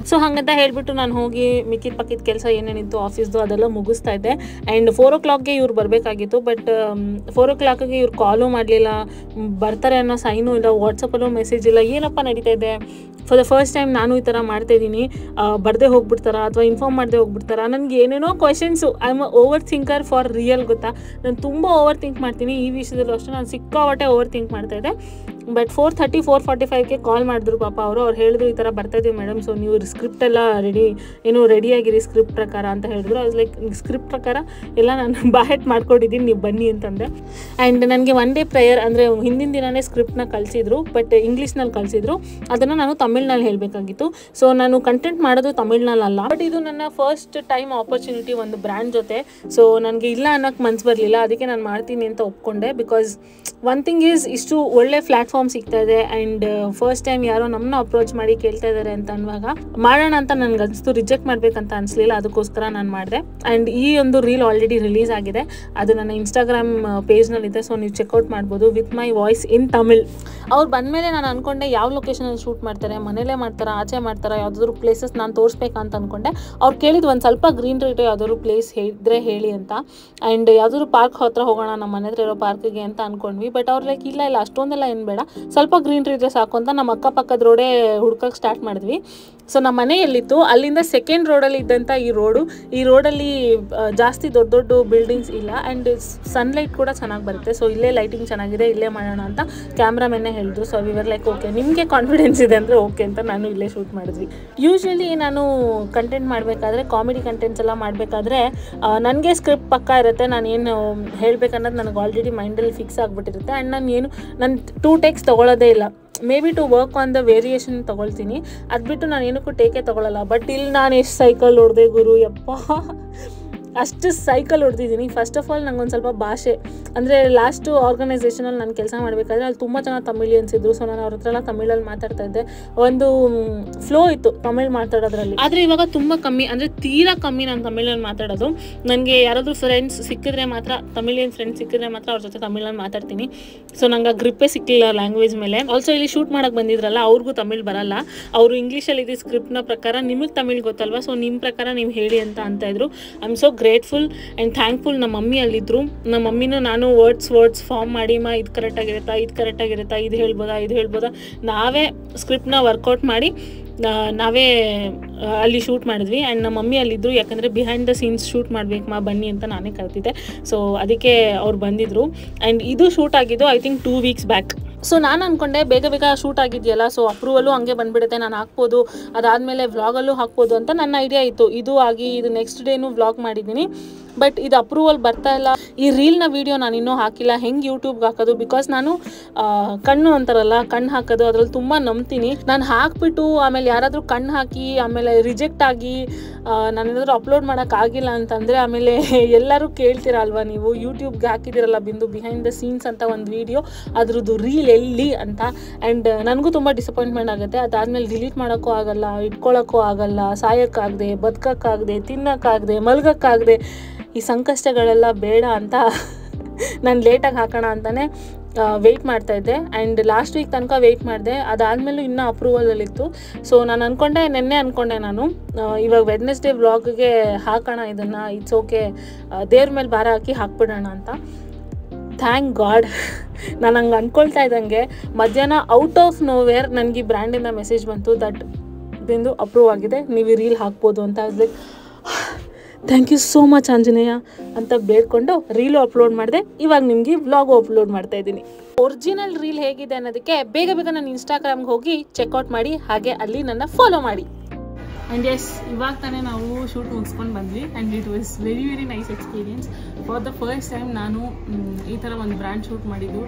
ಸೊ ಹಾಗಂತ ಹೇಳಿಬಿಟ್ಟು ನಾನು ಹೋಗಿ ಮಿಕ್ಕಿದ ಕೆಲಸ ಏನೇನಿತ್ತು ಆಫೀಸ್ದು ಅದೆಲ್ಲ ಮುಗಿಸ್ತಾ ಇದ್ದೆ. ಆ್ಯಂಡ್ 4 o'clockಗೆ ಇವ್ರು ಬರಬೇಕಾಗಿತ್ತು. ಬಟ್ 4 o'clockಗೆ ಇವ್ರು ಕಾಲು ಮಾಡಲಿಲ್ಲ, ಬರ್ತಾರೆ ಅನ್ನೋ ಸೈನು ಇಲ್ಲ, ವಾಟ್ಸಪ್ಪಲ್ಲೂ ಮೆಸೇಜ್ ಇಲ್ಲ. ಏನಪ್ಪ ನಡೀತಾ ಇದೆ? ಫಾರ್ ದ ಫಸ್ಟ್ ಟೈಮ್ ನಾನು ಈ ಥರ ಮಾಡ್ತಾಯಿದ್ದೀನಿ. ಬರದೇ ಹೋಗ್ಬಿಡ್ತಾರಾ ಅಥವಾ ಇನ್ಫಾರ್ಮ್ ಮಾಡದೆ ಹೋಗ್ಬಿಡ್ತಾರಾ? ನನಗೆ ಏನೇನೋ questions. I am over thinker for real, ಗೊತ್ತಾ. ನಾನು ತುಂಬ ಓವರ್ ಥಿಂಕ್ ಮಾಡ್ತೀನಿ. ಈ ವಿಷಯದಲ್ಲೂ ಅಷ್ಟೇ ನಾನು ಸಿಕ್ಕಾಪಟ್ಟೆ ಓವರ್ ಥಿಂಕ್ ಮಾಡ್ತಾಯಿದ್ದೆ. ಬಟ್ 4:30 4:45ಗೆ ಕಾಲ್ ಮಾಡಿದ್ರು ಪಾಪ ಅವರು. ಅವ್ರು ಹೇಳಿದ್ರು ಈ ಥರ ಬರ್ತಾಯಿದ್ದೀವಿ ಮೇಡಮ್, ಸೊ ನೀವು ಸ್ಕ್ರಿಪ್ಟ್ ಎಲ್ಲ ರೆಡಿಯಾಗಿರಿ ಸ್ಕ್ರಿಪ್ಟ್ ಪ್ರಕಾರ ಅಂತ ಹೇಳಿದ್ರು. ಅದು ಲೈಕ್ ಸ್ಕ್ರಿಪ್ಟ್ ಪ್ರಕಾರ ಎಲ್ಲ ನಾನು ಬಾಯಟ್ ಮಾಡ್ಕೊಂಡಿದ್ದೀನಿ, ನೀವು ಬನ್ನಿ ಅಂತಂದೆ. ಆ್ಯಂಡ್ ನನಗೆ 1 day ಪ್ರೇಯರ್ ಅಂದರೆ ಹಿಂದಿನ ದಿನವೇ ಸ್ಕ್ರಿಪ್ಟ್ನ ಕಳಿಸಿದ್ರು, ಬಟ್ ಇಂಗ್ಲೀಷ್ನಲ್ಲಿ ಕಳಿಸಿದ್ರು. ಅದನ್ನು ನಾನು ತಮಿಳ್ನಲ್ಲಿ ಹೇಳಬೇಕಾಗಿತ್ತು. ಸೊ ನಾನು ಕಂಟೆಂಟ್ ಮಾಡೋದು ತಮಿಳ್ನಲ್ಲ. ಬಟ್ ಇದು ನನ್ನ ಫಸ್ಟ್ ಟೈಮ್ ಆಪರ್ಚುನಿಟಿ ಒಂದು ಬ್ರ್ಯಾಂಡ್ ಜೊತೆ. ಸೊ ನನಗೆ ಇಲ್ಲ ಅನ್ನೋಕ್ಕೆ ಮನ್ಸು ಬರಲಿಲ್ಲ. ಅದಕ್ಕೆ ನಾನು ಮಾಡ್ತೀನಿ ಅಂತ ಒಪ್ಕೊಂಡೆ. ಬಿಕಾಸ್ ಒನ್ ಥಿಂಗ್ ಈಸ್, ಇಷ್ಟು ಒಳ್ಳೆ ಪ್ಲ್ಯಾಟ್ಫಾರ್ಮ್ ಸಿಗ್ತಾ ಇದೆ ಆ್ಯಂಡ್ ಫಸ್ಟ್ ಟೈಮ್ ಯಾರೋ ನಮ್ಮನ್ನ ಅಪ್ರೋಚ್ ಮಾಡಿ ಕೇಳ್ತಾ ಇದ್ದಾರೆ ಅಂತ ಅನ್ನುವಾಗ ಮಾಡೋಣ ಅಂತ ನನಗೆ ಅನಿಸ್ತು. ರಿಜೆಕ್ಟ್ ಮಾಡಬೇಕಂತ ಅನಿಸ್ಲಿಲ್ಲ, ಅದಕ್ಕೋಸ್ಕರ ನಾನು ಮಾಡಿದೆ. ಆ್ಯಂಡ್ ಈ ಒಂದು ರೀಲ್ ಆಲ್ರೆಡಿ ರಿಲೀಸ್ ಆಗಿದೆ. ಅದು ನನ್ನ ಇನ್ಸ್ಟಾಗ್ರಾಮ್ ಪೇಜ್ನಲ್ಲಿದೆ. ಸೊ ನೀವು ಚೆಕ್ಔಟ್ ಮಾಡ್ಬೋದು, ವಿತ್ ಮೈ ವಾಯ್ಸ್ ಇನ್ ತಮಿಳ್. ಅವ್ರು ಬಂದಮೇಲೆ ನಾನು ಅಂದ್ಕೊಂಡೆ ಯಾವ ಲೊಕೇಶನಲ್ಲಿ ಶೂಟ್ ಮಾಡ್ತಾರೆ, ಮನೇಲೇ ಮಾಡ್ತಾರಾ, ಆಚೆ ಮಾಡ್ತಾರಾ, ಯಾವುದಾದ್ರು ಪ್ಲೇಸಸ್ ನಾನು ತೋರಿಸ್ಬೇಕಂತ ಅಂದ್ಕೊಂಡೆ. ಅವ್ರು ಕೇಳಿದ್ದು ಒಂದು ಸ್ವಲ್ಪ ಗ್ರೀನ್ರಿ ಇರೋ ಯಾವುದಾದ್ರು ಪ್ಲೇಸ್ ಇದ್ದರೆ ಹೇಳಿ ಅಂತ. ಆ್ಯಂಡ್ ಯಾವುದಾದ್ರು ಪಾರ್ಕ್ ಹತ್ರ ಹೋಗೋಣ, ನಮ್ಮ ಮನೆ ಹತ್ರ ಇರೋ ಪಾರ್ಕಿಗೆ ಅಂತ ಅಂದ್ಕೊಂಡ್ವಿ. ಬಟ್ ಅವ್ರು ಲೈಕ್ ಇಲ್ಲ ಅಷ್ಟೊಂದೆಲ್ಲ ಏನು ಬೇಡ, ಸ್ವಲ್ಪ ಗ್ರೀನ್ರಿ ಇದ್ರೆ ಸಾಕು ಅಂತ ನಮ್ಮ ಅಕ್ಕಪಕ್ಕದ ರೋಡೇ ಹುಡ್ಕಕ್ಕೆ ಸ್ಟಾರ್ಟ್ ಮಾಡಿದ್ವಿ. ಸೊ ನಮ್ಮ ಮನೆ ಎಲ್ಲಿತ್ತು ಅಲ್ಲಿಂದ 2nd ರೋಡಲ್ಲಿ ಇದ್ದಂಥ ಈ ರೋಡಲ್ಲಿ ಜಾಸ್ತಿ ದೊಡ್ಡ ದೊಡ್ಡ ಬಿಲ್ಡಿಂಗ್ಸ್ ಇಲ್ಲ. ಆ್ಯಂಡ್ ಸನ್ಲೈಟ್ ಕೂಡ ಚೆನ್ನಾಗಿ ಬರುತ್ತೆ. ಸೊ ಇಲ್ಲೇ ಲೈಟಿಂಗ್ ಚೆನ್ನಾಗಿದೆ, ಇಲ್ಲೇ ಮಾಡೋಣ ಅಂತ ಕ್ಯಾಮ್ರಾಮೆನ್ನೇ ಹೇಳಿದ್ರು. ಸೊ ವಿವರ್ ಲೈಕ್ ಓಕೆ, ನಿಮಗೆ ಕಾನ್ಫಿಡೆನ್ಸ್ ಇದೆ ಅಂದರೆ ಓಕೆ ಅಂತ ನಾನು ಇಲ್ಲೇ ಶೂಟ್ ಮಾಡಿದ್ವಿ. ಯೂಶ್ವಲಿ ನಾನು ಕಂಟೆಂಟ್ ಮಾಡಬೇಕಾದ್ರೆ, ಕಾಮಿಡಿ ಕಂಟೆಂಟ್ಸ್ ಎಲ್ಲ ಮಾಡಬೇಕಾದ್ರೆ ನನಗೆ ಸ್ಕ್ರಿಪ್ಟ್ ಪಕ್ಕ ಇರುತ್ತೆ. ನಾನು ಏನು ಹೇಳಬೇಕನ್ನೋದು ನನಗೆ ಆಲ್ರೆಡಿ ಮೈಂಡಲ್ಲಿ ಫಿಕ್ಸ್ ಆಗಿಬಿಟ್ಟಿರುತ್ತೆ. ಆ್ಯಂಡ್ ನಾನು 2 takes ತೊಗೊಳ್ಳೋದೇ ಇಲ್ಲ. Maybe to work on the variation ತೊಗೊಳ್ತೀನಿ, ಅದು ಬಿಟ್ಟು ನಾನು ಏನಕ್ಕೂ ಟೇಕೇ ತೊಗೊಳ್ಳಲ್ಲ. ಬಟ್ ಇಲ್ಲಿ ನಾನು ಎಷ್ಟು ಸೈಕಲ್ ಹೊಡೆದೆ ಗುರು, ಯಪ್ಪ ಅಷ್ಟು ಸೈಕಲ್ ಹೊಡೆದಿದ್ದೀನಿ. ಫಸ್ಟ್ ಆಫ್ ಆಲ್ ನಂಗೆ ಒಂದು ಸ್ವಲ್ಪ ಭಾಷೆ ಅಂದರೆ ಲಾಸ್ಟು ಆರ್ಗನೈಸೇಷನಲ್ಲಿ ನಾನು ಕೆಲಸ ಮಾಡಬೇಕಾದ್ರೆ ಅಲ್ಲಿ ತುಂಬ ಜನ ತಮಿಳಿಯನ್ಸ್ ಇದ್ದರು. ಸೊ ನಾನು ಅವ್ರ ಹತ್ರ ಎಲ್ಲ ತಮಿಳಲ್ಲಿ ಮಾತಾಡ್ತಾ ಇದ್ದೆ. ಒಂದು ಫ್ಲೋ ಇತ್ತು ತಮಿಳ್ ಮಾತಾಡೋದ್ರಲ್ಲಿ. ಆದರೆ ಇವಾಗ ತುಂಬ ಕಮ್ಮಿ, ಅಂದರೆ ತೀರಾ ಕಮ್ಮಿ ನಾನು ತಮಿಳಲ್ಲಿ ಮಾತಾಡೋದು. ನನಗೆ ಯಾರಾದರೂ ಫ್ರೆಂಡ್ಸ್ ಸಿಕ್ಕಿದ್ರೆ ಮಾತ್ರ, ತಮಿಳಿಯನ್ ಫ್ರೆಂಡ್ಸ್ ಸಿಕ್ಕಿದ್ರೆ ಮಾತ್ರ ಅವ್ರ ಜೊತೆ ತಮಿಳಲ್ಲಿ ಮಾತಾಡ್ತೀನಿ. ಸೊ ನಂಗೆ ಗ್ರಿಪ್ಪೇ ಸಿಕ್ಕಿಲ್ಲ ಲ್ಯಾಂಗ್ವೇಜ್ ಮೇಲೆ. ಆಲ್ಸೋ ಇಲ್ಲಿ ಶೂಟ್ ಮಾಡೋಕ್ಕೆ ಬಂದಿದ್ರಲ್ಲ, ಅವ್ರಿಗೂ ತಮಿಳ್ ಬರಲ್ಲ. ಅವರು ಇಂಗ್ಲೀಷಲ್ಲಿ ಇದು ಸ್ಕ್ರಿಪ್ಟ್ನ ಪ್ರಕಾರ, ನಿಮಗೆ ತಮಿಳ್ ಗೊತ್ತಲ್ವಾ, ಸೊ ನಿಮ್ಮ ಪ್ರಕಾರ ನೀವು ಹೇಳಿ ಅಂತ ಇದ್ರು. I am so grateful and thankful. ನಮ್ಮ ಮಮ್ಮಿ ಅಲ್ಲಿದ್ದರು. ನಮ್ಮ ಮಮ್ಮಿನೂ ನಾನು ವರ್ಡ್ಸ್ ಫಾರ್ಮ್ ಮಾಡಿ ಇದು ಕರೆಕ್ಟಾಗಿರುತ್ತಾ, ಇದು ಹೇಳ್ಬೋದಾ, ನಾವೇ ಸ್ಕ್ರಿಪ್ಟ್ನ ವರ್ಕೌಟ್ ಮಾಡಿ ನಾವೇ ಅಲ್ಲಿ ಶೂಟ್ ಮಾಡಿದ್ವಿ. ಆ್ಯಂಡ್ ನಮ್ಮ ಮಮ್ಮಿ ಅಲ್ಲಿದ್ದರು, ಯಾಕಂದರೆ ಬಿಹೈಂಡ್ ದ ಸೀನ್ಸ್ ಶೂಟ್ ಮಾಡಬೇಕು ಬನ್ನಿ ಅಂತ ನಾನೇ ಕರೆದಿದ್ದೆ. ಸೊ ಅದಕ್ಕೆ ಅವ್ರು ಬಂದಿದ್ದರು. ಆ್ಯಂಡ್ ಇದು ಶೂಟ್ ಆಗಿದ್ದು I think 2 weeks back. So ನಾನು ಅಂದ್ಕೊಂಡೆ ಬೇಗ ಶೂಟ್ ಆಗಿದೆಯಲ್ಲ, ಸೊ ಅಪ್ರೂವಲ್ಲೂ ಹಂಗೆ ಬಂದುಬಿಡುತ್ತೆ, ನಾನು ಹಾಕ್ಬೋದು, ಅದಾದಮೇಲೆ ವ್ಲಾಗಲ್ಲೂ ಹಾಕ್ಬೋದು ಅಂತ ನನ್ನ ಐಡಿಯಾ ಇತ್ತು. ಇದು ನೆಕ್ಸ್ಟ್ ಡೇನೂ ವ್ಲಾಗ್ ಮಾಡಿದ್ದೀನಿ. ಬಟ್ ಇದು ಅಪ್ರೂವಲ್ ಬರ್ತಾ ಇಲ್ಲ. ಈ ರೀಲ್ನ ವೀಡಿಯೋ ನಾನು ಇನ್ನೂ ಹಾಕಿಲ್ಲ, ಹೆಂಗೆ ಯೂಟ್ಯೂಬ್ಗೆ ಹಾಕೋದು. ಬಿಕಾಸ್ ನಾನು ಕಣ್ಣು ಅಂತಾರಲ್ಲ, ಕಣ್ಣು ಹಾಕೋದು ಅದ್ರಲ್ಲಿ ತುಂಬ ನಂಬ್ತೀನಿ. ನಾನು ಹಾಕ್ಬಿಟ್ಟು ಆಮೇಲೆ ಯಾರಾದರೂ ಕಣ್ಣು ಹಾಕಿ ಆಮೇಲೆ ರಿಜೆಕ್ಟ್ ಆಗಿ ನಾನೇನಾದರೂ ಅಪ್ಲೋಡ್ ಮಾಡೋಕ್ಕಾಗಿಲ್ಲ ಅಂತಂದರೆ ಆಮೇಲೆ ಎಲ್ಲರೂ ಕೇಳ್ತೀರಲ್ವ, ನೀವು ಯೂಟ್ಯೂಬ್ಗೆ ಹಾಕಿದ್ದೀರಲ್ಲ ಬಿಂದು ಬಿಹೈಂಡ್ ದ ಸೀನ್ಸ್ ಅಂತ ಒಂದು ವೀಡಿಯೋ, ಅದ್ರದ್ದು ರೀಲ್ ಎಲ್ಲಿ ಅಂತ. ಆ್ಯಂಡ್ ನನಗೂ ತುಂಬ ಡಿಸಪಾಯಿಂಟ್ಮೆಂಟ್ ಆಗುತ್ತೆ. ಅದಾದಮೇಲೆ ಡಿಲೀಟ್ ಮಾಡೋಕ್ಕೂ ಆಗಲ್ಲ, ಇಟ್ಕೊಳ್ಳೋಕ್ಕೂ ಆಗಲ್ಲ, ಸಾಯೋಕ್ಕಾಗದೆ, ಬದುಕೋಕ್ಕಾಗದೆ, ತಿನ್ನೋಕ್ಕಾಗದೆ, ಮಲ್ಗೋಕ್ಕಾಗದೆ, ಈ ಸಂಕಷ್ಟಗಳೆಲ್ಲ ಬೇಡ ಅಂತ ನಾನು ಲೇಟಾಗಿ ಹಾಕೋಣ ಅಂತಲೇ ವೆಯ್ಟ್ ಮಾಡ್ತಾಯಿದ್ದೆ. ಆ್ಯಂಡ್ ಲಾಸ್ಟ್ ವೀಕ್ ತನಕ ವೆಯ್ಟ್ ಮಾಡಿದೆ. ಅದಾದಮೇಲೂ ಇನ್ನೂ ಅಪ್ರೂವಲಲ್ಲಿತ್ತು. ಸೊ ನಾನು ನಿನ್ನೆ ಅಂದ್ಕೊಂಡೆ ನಾನು ಇವಾಗ ವೆಡ್ನೆಸ್ಡೇ ವ್ಲಾಗ್ಗೆ ಹಾಕೋಣ ಇದನ್ನು, ಇಟ್ಸ್ ಓಕೆ, ದೇವ್ರ ಮೇಲೆ ಭಾರ ಹಾಕಿ ಹಾಕ್ಬಿಡೋಣ ಅಂತ. Thank god. ನಾನು ಹಂಗೆ ಅಂದ್ಕೊಳ್ತಾ ಇದ್ದಂಗೆ ಮಧ್ಯಾಹ್ನ ಔಟ್ ಆಫ್ ನೋವೇರ್ ನನಗೆ ಈ ಬ್ರ್ಯಾಂಡಿಂದ ಮೆಸೇಜ್ ಬಂತು ದಟ್ ಬಿಂದು ಅಪ್ರೂವ್ ಆಗಿದೆ, ನೀವು ರೀಲ್ ಹಾಕ್ಬೋದು ಅಂತ. Like thank you so much Anjaneya ಅಂತ ಬೇಡ್ಕೊಂಡು ರೀಲು ಅಪ್ಲೋಡ್ ಮಾಡಿದೆ. ಇವಾಗ ನಿಮಗೆ ವ್ಲಾಗು ಅಪ್ಲೋಡ್ ಮಾಡ್ತಾಯಿದ್ದೀನಿ. ಒರಿಜಿನಲ್ ರೀಲ್ ಹೇಗಿದೆ ಅನ್ನೋದಕ್ಕೆ ಬೇಗ ನನ್ನ ಇನ್ಸ್ಟಾಗ್ರಾಮ್ಗೆ ಹೋಗಿ ಚೆಕ್ಔಟ್ ಮಾಡಿ, ಹಾಗೆ ಅಲ್ಲಿ ನನ್ನ ಫಾಲೋ ಮಾಡಿ. ಆ್ಯಂಡ್ ಎಸ್, ಇವಾಗ ತಾನೇ ನಾವು ಶೂಟ್ ಮುಗಿಸ್ಕೊಂಡು ಬಂದ್ವಿ. And it was very nice experience. For the first time ನಾನು ಈ ಥರ ಒಂದು ಬ್ರ್ಯಾಂಡ್ ಶೂಟ್ ಮಾಡಿದ್ದು.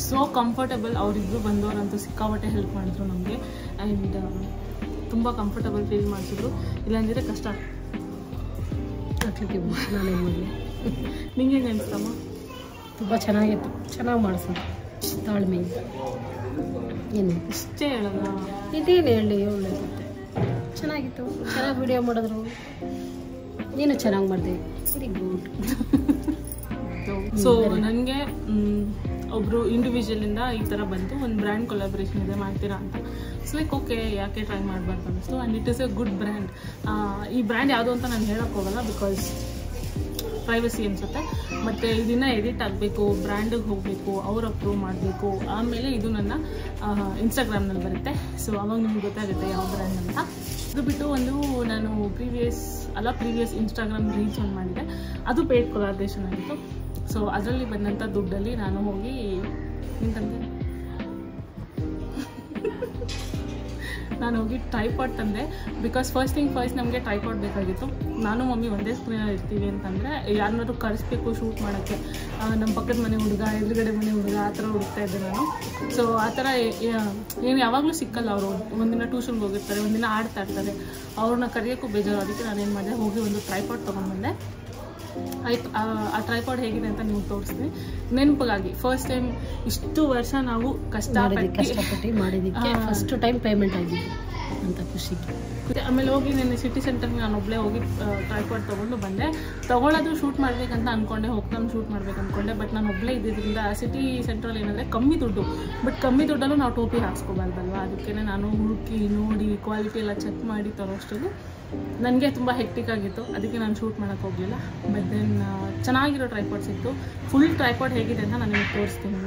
So comfortable. ಅವರಿಬ್ಬರು ಬಂದವರಂತೂ ಸಿಕ್ಕಾಪಟ್ಟೆ ಹೆಲ್ಪ್ ಮಾಡಿದ್ರು ನಮಗೆ. ಆ್ಯಂಡ್ ತುಂಬ ಕಂಫರ್ಟಬಲ್ ಫೀಲ್ ಮಾಡಿಸಿದ್ರು. ಇಲ್ಲಾಂದರೆ ಕಷ್ಟ ನಾನು ಮಾಡಲಿ. ನಿಂಗೆ ಹೆಂಗೆ ಅನಿಸ್ತಮ್ಮ? ತುಂಬ ಚೆನ್ನಾಗಿತ್ತು, ಚೆನ್ನಾಗಿ ಮಾಡಿಸೋದು. ತಾಳ್ಮೆ ಏನು ಇಷ್ಟೇ ಹೇಳೋದ. ಇದೇನು ಹೇಳಿ ಒಳ್ಳೆ ಚೆನ್ನಾಗಿತ್ತು, ಚೆನ್ನಾಗಿ ವಿಡಿಯೋ ಮಾಡಿದ್ರು, ನೀನು ಚೆನ್ನಾಗಿ ಮಾಡಿದೆ, ವೆರಿ ಗುಡ್. ಸೊ ನನಗೆ ಒಬ್ಬರು ಇಂಡಿವಿಜುವಲಿಂದ ಈ ಥರ ಬಂತು, ಒಂದು ಬ್ರ್ಯಾಂಡ್ ಕೊಲಾಬ್ರೇಷನ್ ಇದೆ ಮಾಡ್ತೀರಾ ಅಂತ. ಸೊ ಲೈಕ್ ಓಕೆ, ಯಾಕೆ ಟ್ರೈ ಮಾಡಬಾರ್ದು ಅನ್ನಿಸ್ತು. And it is A good brand. ಈ ಬ್ರ್ಯಾಂಡ್ ಯಾವುದು ಅಂತ ನಾನು ಹೇಳೋಕ್ಕೆ ಹೋಗಲ್ಲ, ಬಿಕಾಸ್ ಪ್ರೈವಸಿ ಅನಿಸುತ್ತೆ. ಮತ್ತು ಇದನ್ನ ಎಡಿಟ್ ಆಗಬೇಕು, ಬ್ರ್ಯಾಂಡಿಗೆ ಹೋಗಬೇಕು, ಅವ್ರು ಅಪ್ರೂವ್ ಮಾಡಬೇಕು, ಆಮೇಲೆ ಇದು ನನ್ನ ಇನ್ಸ್ಟಾಗ್ರಾಮ್ನಲ್ಲಿ ಬರುತ್ತೆ. ಸೊ ಅವಾಗ ನಿಮ್ಗೆ ಗೊತ್ತಾಗುತ್ತೆ ಯಾವ ಬ್ರ್ಯಾಂಡ್ ಅಂತ. ಅದು ಬಿಟ್ಟು ಒಂದು ನಾನು ಪ್ರೀವಿಯಸ್ ಇನ್ಸ್ಟಾಗ್ರಾಮ್ ರೀಲ್ಸ್ ಒಂದು ಮಾಡಿದೆ, ಅದು ಪೇಯ್ಡ್ ಕೊಲಾಬ್ರೇಷನ್ ಆಗಿತ್ತು. ಸೊ ಅದರಲ್ಲಿ ಬಂದಂಥ ದುಡ್ಡಲ್ಲಿ ನಾನು ಹೋಗಿ ನಿಂತಂದೆ, ನಾನು ಹೋಗಿ ಟ್ರೈಪಾಡ್ ತಂದೆ. ಬಿಕಾಸ್ ಫಸ್ಟ್ ನಮಗೆ ಟ್ರೈಪಾಡ್ ಬೇಕಾಗಿತ್ತು. ನಾನು ಮಮ್ಮಿ ಒಂದೇ ಸ್ಕ್ರೀನಲ್ಲಿ ಇರ್ತೀವಿ ಅಂತಂದರೆ ಯಾರನ್ನಾದ್ರೂ ಕರೆಸ್ಬೇಕು ಶೂಟ್ ಮಾಡೋಕ್ಕೆ. ನಮ್ಮ ಪಕ್ಕದ ಮನೆ ಹುಡುಗ, ಎದುರುಗಡೆ ಮನೆ ಹುಡುಗ, ಆ ಥರ ಹುಡುಕ್ತಾ ಇದ್ದೆ ನಾನು. ಸೊ ಆ ಥರ ಏನು ಯಾವಾಗಲೂ ಸಿಕ್ಕಲ್ಲ. ಅವರು ಒಂದಿನ ಟ್ಯೂಷನ್ಗೆ ಹೋಗಿರ್ತಾರೆ, ಒಂದಿನ ಆಡ್ತಾ ಇರ್ತಾರೆ, ಅವ್ರನ್ನ ಕರೆಯೋಕ್ಕೂ ಬೇಜಾರು. ಅದಕ್ಕೆ ನಾನೇನು ಮಾಡಿದೆ, ಹೋಗಿ ಒಂದು ಟ್ರೈಪಾಡ್ ತೊಗೊಂಡ್ಬಂದೆ. ಆಯ್ತು, ಆ ಟ್ರೈಪಾಡ್ ಹೇಗಿದೆ ಅಂತ ನೀವು ತೋರಿಸ್ತೀನಿ ನೆನಪಿಗಾಗಿ. ಫಸ್ಟ್ ಟೈಮ್ ಇಷ್ಟು ವರ್ಷ ನಾವು ಕಷ್ಟಪಟ್ಟು ಮಾಡಿದ್ದಕ್ಕೆ ಫಸ್ಟ್ ಟೈಮ್ ಪೇಮೆಂಟ್ ಆಗಿದೆ ಅಂತ ಖುಷಿಗೆ. ಆಮೇಲೆ ಹೋಗಿ ನಾನು ಸಿಟಿ ಸೆಂಟರ್ಗೆ ನಾನು ಒಬ್ಬಳೇ ಹೋಗಿ ಟ್ರೈಪಾಡ್ ತೊಗೊಂಡು ಬಂದೆ. ತೊಗೊಳ್ಳೋದು ಶೂಟ್ ಮಾಡ್ಬೇಕಂತ ಅಂದ್ಕೊಂಡೆ, ಹೋಗ್ತಾನೆ ಶೂಟ್ ಮಾಡ್ಬೇಕು ಅಂದ್ಕೊಂಡೆ. ಬಟ್ ನಾನು ಒಬ್ಬಳೇ ಇದ್ದಿದ್ದರಿಂದ ಸಿಟಿ ಸೆಂಟ್ರಲ್ಲಿ ಏನಂದರೆ ಕಮ್ಮಿ ದುಡ್ಡು, ಬಟ್ ಕಮ್ಮಿ ದುಡ್ಡಲ್ಲೂ ನಾವು ಟೋಪಿ ಹಾಕ್ಸ್ಕೋಬಾರ್ದಲ್ವ. ಅದಕ್ಕೆ ನಾನು ಹುಡುಕಿ ನೋಡಿ ಕ್ವಾಲಿಟಿ ಎಲ್ಲ ಚೆಕ್ ಮಾಡಿ ತರೋಷ್ಟೊಂದು ನನಗೆ ತುಂಬ ಹೆಕ್ಟಿಕ್ ಆಗಿತ್ತು. ಅದಕ್ಕೆ ನಾನು ಶೂಟ್ ಮಾಡೋಕ್ಕೆ ಹೋಗಲಿಲ್ಲ. ಬಟ್ ದೆನ್ ಚೆನ್ನಾಗಿರೋ ಟ್ರೈಪಾಡ್ ಸಿಕ್ತು. ಫುಲ್ ಟ್ರೈಪಾಡ್ ಹೇಗಿದೆ ಅಂತ ನಾನು ನಿಮಗೆ ತೋರಿಸ್ತೀನಿ.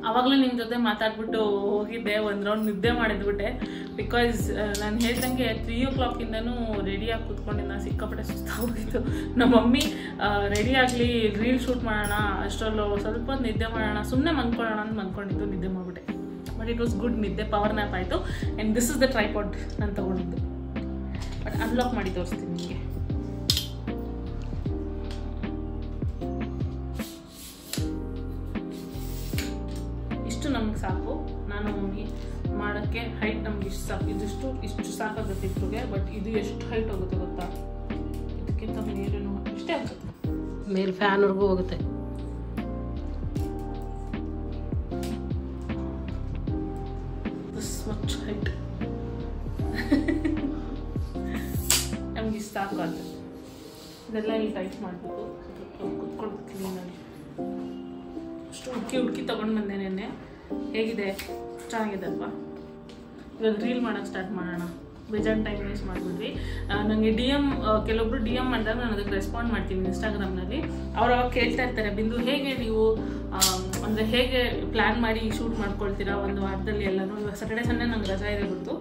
ಆವಾಗಲೇ ನಿಮ್ಮ ಜೊತೆ ಮಾತಾಡ್ಬಿಟ್ಟು ಹೋಗಿದ್ದೆ, ಒಂದು ರೌಂಡ್ ನಿದ್ದೆ ಮಾಡಿದ್ಬಿಟ್ಟೆ. ಬಿಕಾಸ್ ನಾನು ಹೇಳ್ದಂಗೆ 3 o'clock ರೆಡಿಯಾಗಿ ಕೂತ್ಕೊಂಡಿದ್ದ, ಸಿಕ್ಕಾಪಟ್ಟೆ ಸುಸ್ತಾಗೋಗಿತ್ತು. ನಮ್ಮ ಮಮ್ಮಿ ರೆಡಿ ಆಗಲಿ, ರೀಲ್ ಶೂಟ್ ಮಾಡೋಣ, ಅಷ್ಟರಲ್ಲೂ ಸ್ವಲ್ಪ ನಿದ್ದೆ ಮಾಡೋಣ, ಸುಮ್ಮನೆ ಮನ್ಕೊಳ್ಳೋಣ ಅಂತ ಮನ್ಕೊಂಡಿದ್ದು, ನಿದ್ದೆ ಮಾಡಿಬಿಟ್ಟೆ. ಬಟ್ ಇಟ್ ವಾಸ್ ಗುಡ್, ನಿದ್ದೆ ಪವರ್ ನ್ಯಾಪ್ ಆಯಿತು. And this is the tripod ನಾನು ತೊಗೊಂಡಿದ್ದು. ಬಟ್ ಅನ್ಲಾಕ್ ಮಾಡಿ ತೋರಿಸ್ತೀನಿ ನಿಮಗೆ. ಇಷ್ಟು ನಮ್ಗೆ ಸಾಕು. ನಾನು ಮಮ್ಮಿ ಮಾಡೋಕ್ಕೆ ಹೈಟ್ ನಮ್ಗೆ ಇಷ್ಟು ಸಾಕು, ಇಷ್ಟು ಸಾಕಾಗುತ್ತೆ ಇಟ್ರಿಗೆ. ಬಟ್ ಇದು ಎಷ್ಟು ಹೈಟ್ ಹೋಗುತ್ತೆ ಗೊತ್ತಾ? ಇದಕ್ಕಿಂತ ಮೇಲೇನು ಇಷ್ಟೇ ಆಗುತ್ತೆ, ಮೇಲೆ ಫ್ಯಾನ್ವರೆಗೂ ಹೋಗುತ್ತೆ. ದಿಸ್ ಮಚ್ ಹೈಟ್ ನಮ್ಗೆ ಇಷ್ಟು ಸಾಕು ಆಗುತ್ತೆ. ಇದೆಲ್ಲ ಇಲ್ಲಿ ಟೈಟ್ ಮಾಡಬೇಕು, ಕುತ್ಕೊಂಡು ಕ್ಲೀನಾಗಿ. ಅಷ್ಟು ಹುಡುಕಿ ತೊಗೊಂಡು ಬಂದೆ ನೆನ್ನೆ. ಹೇಗಿದೆ? ಚೆನ್ನಾಗಿದೆ ಅಲ್ವಾ? ಇವಾಗ ರೀಲ್ ಮಾಡೋಕ್ಕೆ ಸ್ಟಾರ್ಟ್ ಮಾಡೋಣ. ಬೇಜಾನ್ ಟೈಮ್ ವೇಸ್ಟ್ ಮಾಡಿಬಿಡ್ರಿ. ನನಗೆ ಕೆಲವೊಬ್ರು ಡಿ ಎಮ್ ಮಾಡಿದಾಗ ನಾನು ಅದಕ್ಕೆ ರೆಸ್ಪಾಂಡ್ ಮಾಡ್ತೀನಿ ಇನ್ಸ್ಟಾಗ್ರಾಮ್ನಲ್ಲಿ. ಅವ್ರು ಅವಾಗ ಕೇಳ್ತಾ ಇರ್ತಾರೆ, ಬಿಂದು ಹೇಗೆ ನೀವು ಅಂದರೆ ಹೇಗೆ ಪ್ಲ್ಯಾನ್ ಮಾಡಿ ಶೂಟ್ ಮಾಡ್ಕೊಳ್ತೀರಾ ಒಂದು ವಾರದಲ್ಲಿ ಎಲ್ಲನೂ? ಇವಾಗ ಸ್ಯಾಟರ್ಡೆ ಸಂಡೇ ನಂಗೆ ರಜಾ ಇದೆ ಗೊತ್ತು.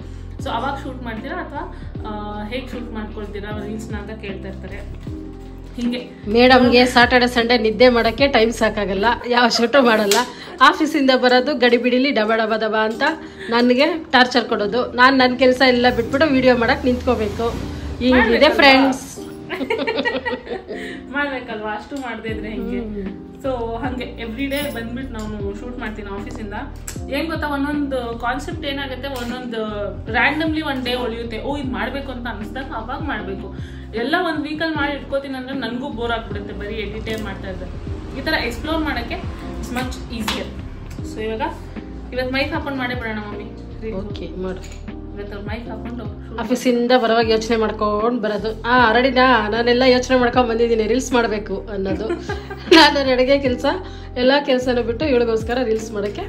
ಸೊ ಅವಾಗ ಶೂಟ್ ಮಾಡ್ತೀರಾ ಅಥವಾ ಹೇಗೆ ಶೂಟ್ ಮಾಡ್ಕೊಳ್ತೀರಾ ರೀಲ್ಸ್ನ ಅಂತ ಕೇಳ್ತಾ ಇರ್ತಾರೆ. ಹಿಂಗೆ ಮೇಡಮ್ಗೆ ಸ್ಯಾಟರ್ಡೆ ಸಂಡೇ ನಿದ್ದೆ ಮಾಡೋಕ್ಕೆ ಟೈಮ್ ಸಾಕಾಗಲ್ಲ, ಯಾವ ಶೂಟು ಮಾಡಲ್ಲ. ಆಫೀಸಿಂದ ಬರೋದು ಗಡಿ ಬಿಡಿಲಿ ಡಬ ಅಂತ ನನಗೆ ಟಾರ್ಚರ್ ಕೊಡೋದು. ನಾನು ನನ್ನ ಕೆಲಸ ಎಲ್ಲ ಬಿಟ್ಬಿಟ್ಟು ವಿಡಿಯೋ ಮಾಡಕ್ಕೆ ನಿಂತ್ಕೋಬೇಕು. ಹಿಂಗಿದೆ ಫ್ರೆಂಡ್ಸ್. ಮಾಡ್ಬೇಕಲ್ವಾ, ಅಷ್ಟು ಮಾಡದೇ ಇದ್ರೆ ಹೆಂಗೆ? ಸೊ ಹಾಗೆ ಎವ್ರಿ ಡೇ ಬಂದ್ಬಿಟ್ಟು ನಾವು ಶೂಟ್ ಮಾಡ್ತೀನಿ ಆಫೀಸಿಂದ. ಏನು ಗೊತ್ತಾ, ಒಂದೊಂದು ಕಾನ್ಸೆಪ್ಟ್ ಏನಾಗುತ್ತೆ, ಒಂದೊಂದು ರ್ಯಾಂಡಮ್ಲಿ ಒಂದು ಡೇ ಹೊಳೆಯುತ್ತೆ. ಇದು ಮಾಡಬೇಕು ಅಂತ ಅನಿಸ್ದಾಗ ಅವಾಗ ಮಾಡಬೇಕು. ಎಲ್ಲ ಒಂದು ವೀಕಲ್ಲಿ ಮಾಡಿ ಇಟ್ಕೋತೀನಿ ಅಂದರೆ ನನಗೂ ಬೋರ್ ಆಗ್ಬಿಡುತ್ತೆ ಬರೀ ಎಡಿಟೇ ಮಾಡ್ತಾ ಇದ್ದೆ. ಈ ಥರ ಎಕ್ಸ್ಪ್ಲೋರ್ ಮಾಡೋಕ್ಕೆ ಇಟ್ಸ್ ಮಚ್ ಈಸಿಯರ್. ಸೊ ಇವತ್ತು ಮೈಕ್ ಹಾಕೊಂಡು ಮಾಡೇ ಬಿಡೋಣ ಮಮ್ಮಿ. ಓಕೆ ಮಾಡು. ಇವತ್ತು ಮೈಕ್ ಹಾಕೊಂಡು ಆಫೀಸಿಂದ ಬರೋವಾಗ ಯೋಚನೆ ಮಾಡ್ಕೊಂಡು ಬರೋದು, ರೆಡಿನಾ, ನಾನೆಲ್ಲ ಯೋಚನೆ ಮಾಡ್ಕೊಂಡು ಬಂದಿದ್ದೀನಿ ರೀಲ್ಸ್ ಮಾಡಬೇಕು ಅನ್ನೋದು. ನಾನು ಅಡುಗೆ ಕೆಲಸ ಎಲ್ಲ ಕೆಲಸನೂ ಬಿಟ್ಟು ಇವಳಿಗೋಸ್ಕರ ರೀಲ್ಸ್ ಮಾಡೋಕ್ಕೆ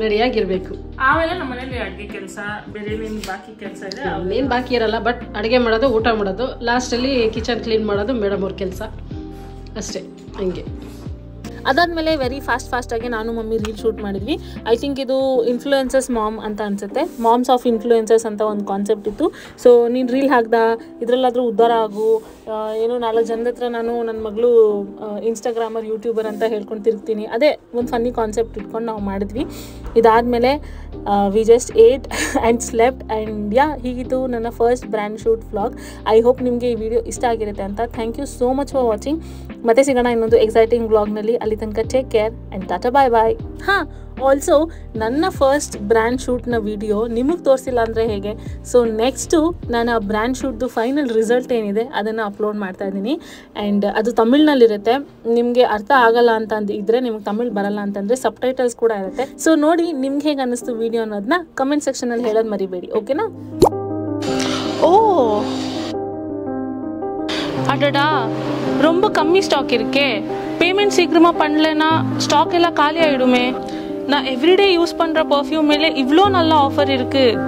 ರೆಡಿಯಾಗಿರ್ಬೇಕು. ಆಮೇಲೆ ನಮ್ಮ ಮನೇಲಿ ಅಡುಗೆ ಕೆಲಸ ಬೇರೆ ಬಾಕಿ ಕೆಲಸ ಇದೆ, ಏನು ಬಾಕಿ ಇರಲ್ಲ. ಬಟ್ ಅಡುಗೆ ಮಾಡೋದು, ಊಟ ಮಾಡೋದು, ಲಾಸ್ಟಲ್ಲಿ ಕಿಚನ್ ಕ್ಲೀನ್ ಮಾಡೋದು ಮೇಡಮ್ ಅವ್ರ ಕೆಲಸ ಅಷ್ಟೇ. ಹಂಗೆ ಅದಾದಮೇಲೆ ವೆರಿ ಫಾಸ್ಟಾಗಿ ನಾನು ಮಮ್ಮಿ ರೀಲ್ ಶೂಟ್ ಮಾಡಿದ್ವಿ. ಐ ಥಿಂಕ್ ಇದು ಇನ್ಫ್ಲೂಯೆನ್ಸಸ್ ಮಾಮ್ ಅಂತ ಅನಿಸುತ್ತೆ. ಮಾಮ್ಸ್ ಆಫ್ ಇನ್ಫ್ಲೂಯೆನ್ಸಸ್ ಅಂತ ಒಂದು ಕಾನ್ಸೆಪ್ಟ್ ಇತ್ತು. ಸೊ ನೀನು ರೀಲ್ ಹಾಕ್ದ, ಇದರಲ್ಲಾದರೂ ಉದ್ಧಾರ ಆಗು, ಏನು 4 ಜನದ ಹತ್ರ ನಾನು ನನ್ನ ಮಗಳು ಇನ್ಸ್ಟಾಗ್ರಾಮರ್ ಯೂಟ್ಯೂಬರ್ ಅಂತ ಹೇಳ್ಕೊಂಡು ತಿರುಗ್ತೀನಿ. ಅದೇ ಒಂದು ಫನ್ನಿ ಕಾನ್ಸೆಪ್ಟ್ ಇಟ್ಕೊಂಡು ನಾವು ಮಾಡಿದ್ವಿ. ಇದಾದಮೇಲೆ we just ate and slept and ಹೀಗಿತ್ತು ನನ್ನ first brand shoot vlog. I hope ನಿಮಗೆ ಈ ವಿಡಿಯೋ ಇಷ್ಟ ಆಗಿರುತ್ತೆ ಅಂತ. Thank you so much for watching. ಮತ್ತೆ ಸಿಗೋಣ ಇನ್ನೊಂದು ಎಕ್ಸೈಟಿಂಗ್ ವ್ಲಾಗ್ನಲ್ಲಿ. ಅಲ್ಲಿ ತನಕ take care and tata bye bye. ಹಾಂ, ಆಲ್ಸೋ ನನ್ನ ಫಸ್ಟ್ ಬ್ರ್ಯಾಂಡ್ ಶೂಟ್ನ ವಿಡಿಯೋ ನಿಮಗೆ ತೋರಿಸಿಲ್ಲ ಅಂದರೆ ಹೇಗೆ? ಸೊ ನೆಕ್ಸ್ಟು ನಾನು ಆ ಬ್ರ್ಯಾಂಡ್ ಶೂಟ್ದು ಫೈನಲ್ ರಿಸಲ್ಟ್ ಏನಿದೆ ಅದನ್ನು ಅಪ್ಲೋಡ್ ಮಾಡ್ತಾ ಇದ್ದೀನಿ. ಆ್ಯಂಡ್ ಅದು ತಮಿಳ್ನಲ್ಲಿರುತ್ತೆ. ನಿಮಗೆ ಅರ್ಥ ಆಗಲ್ಲ ಅಂತ ಇದ್ದರೆ, ನಿಮ್ಗೆ ತಮಿಳ್ ಬರಲ್ಲ ಅಂತಂದರೆ ಸಬ್ಟೈಟಲ್ಸ್ ಕೂಡ ಇರುತ್ತೆ. ಸೊ ನೋಡಿ ನಿಮ್ಗೆ ಹೇಗೆ ಅನ್ನಿಸ್ತು ವಿಡಿಯೋ ಅನ್ನೋದನ್ನ ಕಮೆಂಟ್ ಸೆಕ್ಷನಲ್ಲಿ ಹೇಳೋದು ಮರಿಬೇಡಿ, ಓಕೆನಾ? ஓ அடடா, ரொம்ப கம்மி ஸ்டாக் இருக்கே. பேமெண்ட் சீக்கிரமாக பண்ணலன்னா ஸ்டாக் எல்லாம் காலி ஆகிடுமே. நான் எவ்ரிடே யூஸ் பண்ணுற பர்ஃப்யூம் மேலே இவ்வளோ நல்ல ஆஃபர் இருக்குது.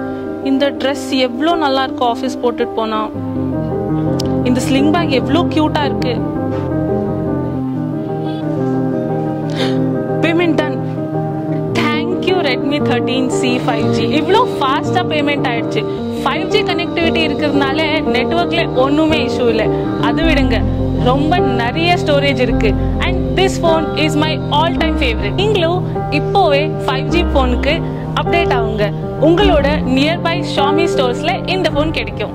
இந்த ட்ரெஸ் எவ்வளோ நல்லா இருக்கு ஆஃபீஸ் போட்டுட்டு போனால். இந்த ஸ்லிங் பேக் எவ்வளோ க்யூட்டாக இருக்கு. Payment done. Thank you Redmi 13C 5G. இவ்வளோ ஃபாஸ்ட்டாக பேமெண்ட் ஆயிடுச்சு. 5G கனெக்டிவிட்டி இருக்கிறதுனால நெட்வொர்க்ல ஒன்றுமே இஷ்யூ இல்லை. அது விடுங்க, ரொம்ப நிறைய ஸ்டோரேஜ் இருக்கு. And this phone is my all time favourite. நீங்களும் இப்போவே 5G ஃபோனுக்கு அப்டேட் ஆகுங்க. உங்களோட நியர்பை ஷாமி ஸ்டோர்ஸ்ல இந்த ஃபோன் கிடைக்கும்.